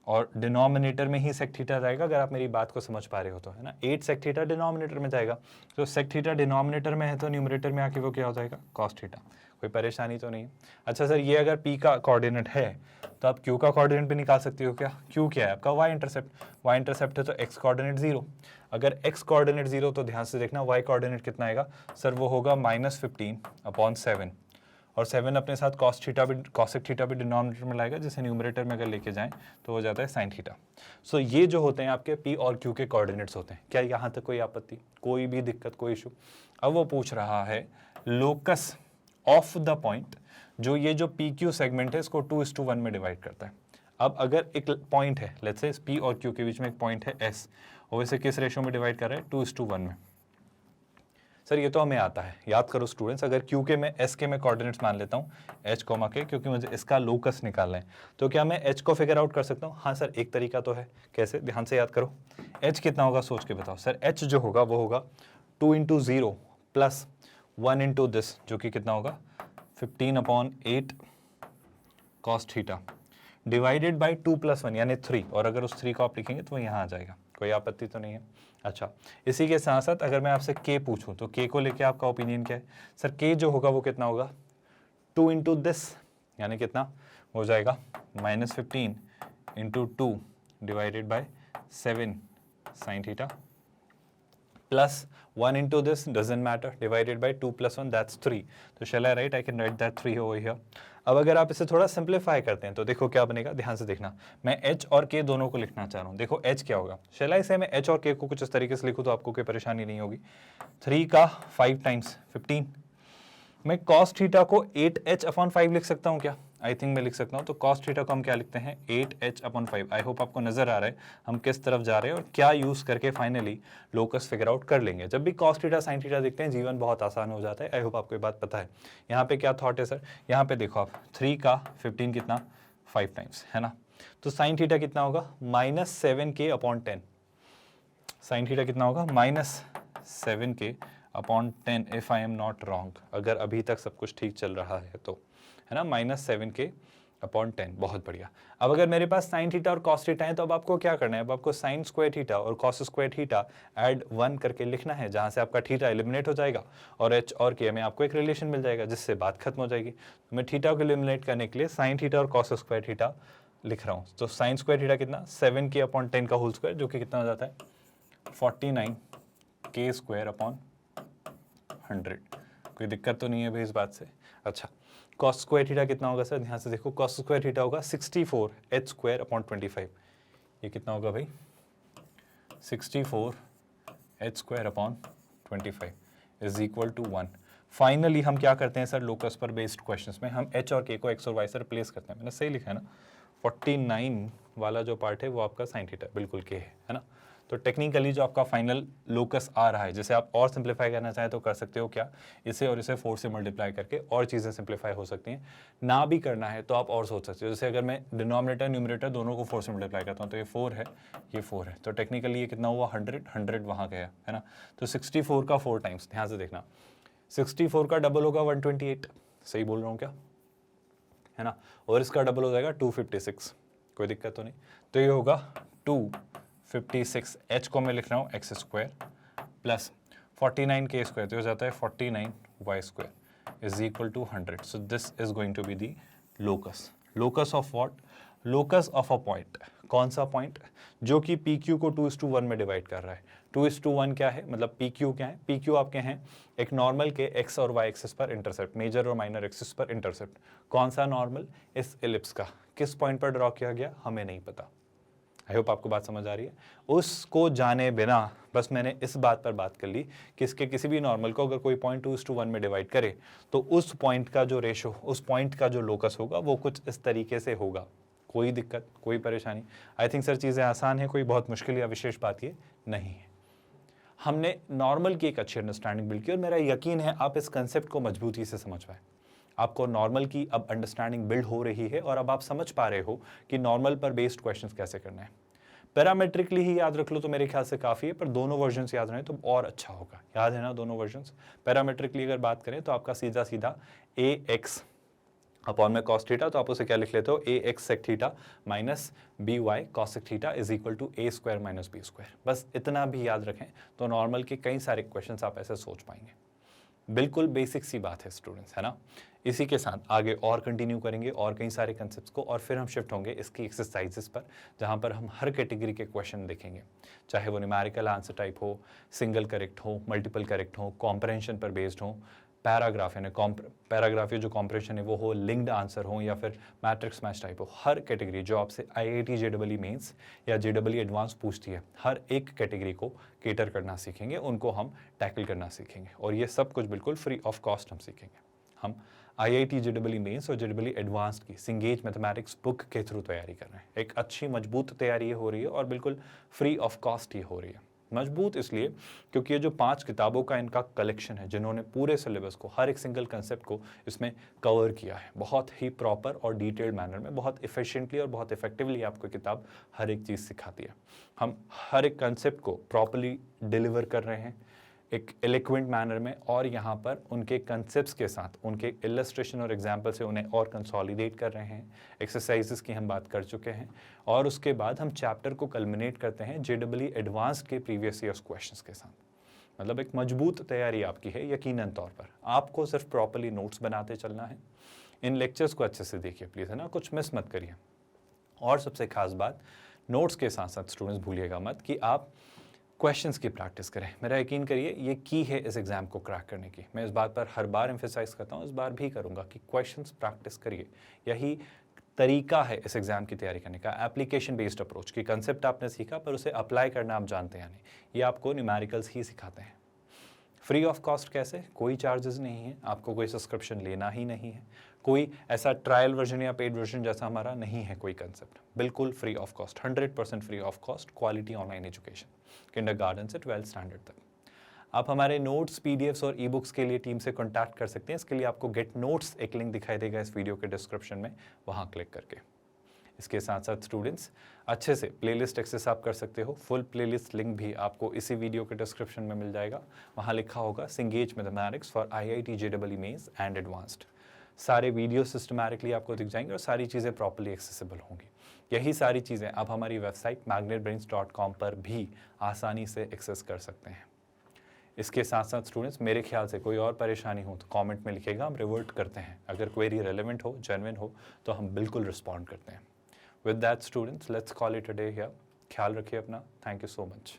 [SPEAKER 1] और डिनोमिनेटर में ही सेक थीटा जाएगा, अगर आप मेरी बात को समझ पा रहे हो तो, है ना। 8 सेक थीटा डिनोमिनेटर में जाएगा, तो सेक थीटा डिनोमिनेटर में है तो न्यूमरेटर में आके वो क्या हो जाएगा, कॉस थीटा। कोई परेशानी तो नहीं है? अच्छा सर ये अगर p का कोऑर्डिनेट है तो आप q का कोऑर्डिनेट भी निकाल सकते हो। क्या q क्या है आपका, y इंटरसेप्ट है तो x कोऑर्डिनेट 0। अगर x कोऑर्डिनेट 0 तो ध्यान से देखना y कोऑर्डिनेट कितना आएगा सर, वो होगा -15/7, और 7 अपने साथ कॉसेक थीटा भी डिनोमिनेटर में लाएगा, जिसे न्यूमरेटर में अगर लेके जाएं तो हो जाता है साइन थीटा। सो ये जो होते हैं आपके p और q के कोऑर्डिनेट्स होते हैं। क्या यहाँ तक कोई आपत्ति, कोई भी दिक्कत, कोई इशू? अब वो पूछ रहा है लोकस ऑफ द पॉइंट, जो ये जो पी क्यू सेगमेंट है इसको 2:1 में डिवाइड करता है। अब अगर एक पॉइंट है, लेट्स से पी और क्यू के बीच में एक पॉइंट है एस, और इसे किस रेशियो में डिवाइड कर रहा है, 2:1 में। सर ये तो हमें आता है, याद करो स्टूडेंट्स, अगर क्यू के मैं एस के मैं कोऑर्डिनेट्स मान लेता हूँ एच कोमा के, क्योंकि मुझे इसका लोकस निकालना है, तो क्या मैं एच को फिगर आउट कर सकता हूँ? हाँ सर, एक तरीका तो है। कैसे? ध्यान से याद करो। एच कितना होगा सोच के बताओ। सर एच जो होगा वो होगा 2 × 0 प्लस 1 × दिस, जो कि कितना होगा 15/8 cos थीटा डिवाइडेड बाई 2 + 1 यानी 3, और अगर उस 3 को आप लिखेंगे तो वो यहाँ आ जाएगा। कोई आपत्ति तो नहीं है? अच्छा, इसी के साथ साथ अगर मैं आपसे k पूछूं तो k को लेके आपका ओपिनियन क्या है? सर k जो होगा वो कितना होगा 2 × दिस, यानी कितना हो जाएगा -15 × 2 divided by 7 sin theta plus 1 × this doesn't matter divided by 2 + 1 that's 3। तो shall I write? I can write that 3 over here. अब अगर आप इसे थोड़ा सिंप्लीफाई करते हैं तो देखो क्या बनेगा, ध्यान से देखना। मैं h और k दोनों को लिखना चाह रहा हूँ। देखो h क्या होगा, शैल आई से मैं h और k को कुछ इस तरीके से लिखूँ तो आपको कोई परेशानी नहीं होगी। 3 का 5 टाइम्स 15, मैं cos थीटा को 8h/5 लिख सकता हूँ क्या? आई थिंक मैं लिख सकता हूँ। तो cos थीटा को हम क्या लिखते हैं 8h/5। आई होप आपको नजर आ रहा है हम किस तरफ जा रहे हैं और क्या यूज करके फाइनली लोकस फिगर आउट कर लेंगे। जब भी cos थीटा sin थीटा देखते हैं जीवन बहुत आसान हो जाता है। आई होप आपको ये बात पता है। यहाँ पे क्या थॉट है सर? यहाँ पे देखो आप 3 का 15 कितना 5 टाइम्स है ना, तो sin थीटा कितना होगा -7k/10। sin थीटा कितना होगा -7k/10 if I am not wrong, अगर अभी तक सब कुछ ठीक चल रहा है तो, है ना, -7k/10। बहुत बढ़िया। अब अगर मेरे पास sin थीटा और cos थीटा है तो अब आपको क्या करना है? अब आपको sin स्क्वायर थीटा और cos स्क्वायर थीटा ऐड 1 करके लिखना है, जहां से आपका थीटा एलिमिनेट हो जाएगा और h और k में आपको एक रिलेशन मिल जाएगा जिससे बात खत्म हो जाएगी। तो मैं थीटा को एलिमिनेट करने के लिए sin थीटा और cos स्क्वायर थीटा लिख रहा हूँ। तो sin स्क्वायर थीटा कितना 7k/10 का होल स्क्वायर, जो कि कितना हो जाता है 49k²/100। कोई दिक्कत तो नहीं है भाई इस बात से? अच्छा, cos स्क्वायर थीटा कितना होगा सर? ध्यान से देखो, cos स्क्वायर थीटा होगा 64h²/25। ये कितना होगा भाई 64h²/25 is equal to 1। Finally हम क्या करते हैं सर लोकस पर बेस्ड क्वेश्चंस में? हम h और k को x और y से रिप्लेस करते हैं। मैंने सही लिखा है ना? 49 वाला जो पार्ट है वो आपका sin थीटा बिल्कुल k है ना? तो टेक्निकली जो आपका फाइनल लोकस आ रहा है, जैसे आप और सिंप्लीफाई करना चाहें तो कर सकते हो क्या, इसे और इसे 4 से मल्टीप्लाई करके और चीज़ें सिंप्लीफाई हो सकती हैं। ना भी करना है तो आप और सोच सकते हो, जैसे अगर मैं डिनोमिनेटर न्यूमरेटर दोनों को 4 से मल्टीप्लाई करता हूँ तो ये 4 है, ये 4 है, तो टेक्निकली ये कितना हुआ 100 वहाँ गया है ना। तो 64 का 4 टाइम्स, ध्यान से देखना, 64 का डबल होगा 128, सही बोल रहा हूँ क्या, है ना, और इसका डबल हो जाएगा 256। कोई दिक्कत तो नहीं? तो ये होगा 256, h को मैं लिख रहा हूँ x² प्लस 49k², तो हो जाता है 49y² is equal to 100। So this is going to be the locus. Locus of what? Locus of a point. कौन सा पॉइंट? जो कि PQ को 2:1 में डिवाइड कर रहा है। 2:1 क्या है, मतलब PQ क्या है? PQ आपके हैं एक नॉर्मल के x और y एक्सिस पर इंटरसेप्ट, मेजर और माइनर एक्सिस पर इंटरसेप्ट। कौन सा नॉर्मल? इस एलिप्स का। किस पॉइंट पर ड्रॉ किया गया हमें नहीं पता। आई होप आपको बात समझ आ रही है। उसको जाने बिना बस मैंने इस बात पर बात कर ली कि इसके किसी भी नॉर्मल को अगर कोई पॉइंट 2:1 में डिवाइड करे तो उस पॉइंट का जो रेशो, उस पॉइंट का जो लोकस होगा वो कुछ इस तरीके से होगा। कोई दिक्कत, कोई परेशानी? आई थिंक सर चीज़ें आसान हैं, कोई बहुत मुश्किल या विशेष बात ये नहीं है। हमने नॉर्मल की एक अच्छी अंडरस्टैंडिंग बिल्ड की और मेरा यकीन है आप इस कंसेप्ट को मजबूती से समझ पाए। आपको नॉर्मल की अब अंडरस्टैंडिंग बिल्ड हो रही है और अब आप समझ पा रहे हो कि नॉर्मल पर बेस्ड क्वेश्चंस कैसे करना है। पैरामेट्रिकली ही याद रख लो तो मेरे ख्याल से काफ़ी है, पर दोनों वर्जन्स याद रहें तो और अच्छा होगा। याद है ना दोनों वर्जन्स? पैरामेट्रिकली अगर बात करें तो आपका सीधा सीधा ax अपॉन में cos थीटा, तो आप उसे क्या लिख लेते हो ax sec theta minus by cos sec theta is equal to a² minus b²। बस इतना भी याद रखें तो नॉर्मल के कई सारे क्वेश्चंस आप ऐसे सोच पाएंगे। बिल्कुल बेसिक सी बात है स्टूडेंट्स, है ना। इसी के साथ आगे और कंटिन्यू करेंगे और कई सारे कंसेप्ट्स को, और फिर हम शिफ्ट होंगे इसकी एक्सरसाइजेस पर, जहां पर हम हर कैटेगरी के क्वेश्चन देखेंगे, चाहे वो न्यूमेरिकल आंसर टाइप हो, सिंगल करेक्ट हो, मल्टीपल करेक्ट हो, कॉम्प्रहेंशन पर बेस्ड हो, पैराग्राफ यानी पैराग्राफ जो कॉम्प्रहेंशन है वो हो, लिंक्ड आंसर हो या फिर मैट्रिक्स मैच टाइप हो। हर कैटेगरी जो आपसे IIT JEE मेंस या JEE एडवांस पूछती है, हर एक कैटेगरी को केटर करना सीखेंगे, उनको हम टैकल करना सीखेंगे, और ये सब कुछ बिल्कुल फ्री ऑफ कॉस्ट हम सीखेंगे। हम IIT JEE मेंस और JEE एडवांस्ड की सिंगेज मैथमेटिक्स बुक के थ्रू तैयारी कर रहे हैं। एक अच्छी मजबूत तैयारी हो रही है और बिल्कुल फ्री ऑफ कॉस्ट ही हो रही है। मजबूत इसलिए क्योंकि ये जो 5 किताबों का इनका कलेक्शन है, जिन्होंने पूरे सिलेबस को, हर एक सिंगल कंसेप्ट को इसमें कवर किया है बहुत ही प्रॉपर और डिटेल्ड मैनर में, बहुत इफिशिएंटली और बहुत इफेक्टिवली आपको किताब हर एक चीज़ सिखाती है। हम हर एक कंसेप्ट को प्रॉपरली डिलीवर कर रहे हैं एक एलिक्वेंट मैनर में, और यहाँ पर उनके कंसेप्ट्स के साथ उनके इलस्ट्रेशन और एग्जाम्पल से उन्हें और कंसोलिडेट कर रहे हैं। एक्सरसाइजेस की हम बात कर चुके हैं, और उसके बाद हम चैप्टर को कल्मिनेट करते हैं JEE एडवांस्ड के प्रीवियस ईयर्स क्वेश्चंस के साथ। मतलब एक मजबूत तैयारी आपकी है यकीनन तौर पर। आपको सिर्फ प्रॉपरली नोट्स बनाते चलना है। इन लेक्चर्स को अच्छे से देखिए प्लीज़, है ना, कुछ मिस मत करिए। और सबसे खास बात, नोट्स के साथ साथ स्टूडेंट्स भूलिएगा मत कि आप क्वेश्चंस की प्रैक्टिस करें। मेरा यकीन करिए ये की है इस एग्ज़ाम को क्रैक करने की। मैं इस बात पर हर बार एम्फेसाइज करता हूँ, इस बार भी करूँगा कि क्वेश्चंस प्रैक्टिस करिए। यही तरीका है इस एग्ज़ाम की तैयारी करने का, एप्लीकेशन बेस्ड अप्रोच की। कंसेप्ट आपने सीखा पर उसे अप्लाई करना आप जानते हैं नहीं, ये आपको न्यूमेरिकल्स ही सिखाते हैं। फ्री ऑफ कॉस्ट कैसे? कोई चार्जेस नहीं है, आपको कोई सब्सक्रिप्शन लेना ही नहीं है, कोई ऐसा ट्रायल वर्जन या पेड वर्जन जैसा हमारा नहीं है कोई कंसेप्ट। बिल्कुल free of cost, 100% free of cost, quality online education, kindergarten से 12th स्टैंडर्ड तक। आप हमारे नोट्स, PDFs और ई-बुक्स के लिए टीम से कॉन्टैक्ट कर सकते हैं। इसके लिए आपको गेट नोट्स एक लिंक दिखाई देगा इस वीडियो के डिस्क्रिप्शन में, वहाँ क्लिक करके। इसके साथ साथ स्टूडेंट्स अच्छे से प्लेलिस्ट एक्सेस आप कर सकते हो। फुल प्लेलिस्ट लिंक भी आपको इसी वीडियो के डिस्क्रिप्शन में मिल जाएगा। वहाँ लिखा होगा सिंगेज mathematics for IIT JEE mains and advanced. सारे वीडियो सिस्टमैटिकली आपको दिख जाएंगे और सारी चीज़ें प्रॉपर्ली एक्सेसिबल होंगी। यही सारी चीज़ें आप हमारी वेबसाइट magnetbrains.com पर भी आसानी से एक्सेस कर सकते हैं। इसके साथ साथ स्टूडेंट्स मेरे ख्याल से कोई और परेशानी हो तो कमेंट में लिखिएगा, हम रिवर्ट करते हैं। अगर क्वेरी रेलेवेंट हो, जेन्युइन हो, तो हम बिल्कुल रिस्पॉन्ड करते हैं। With that, students, let's call it a day here. ख्याल रखिए अपना। Thank you so much.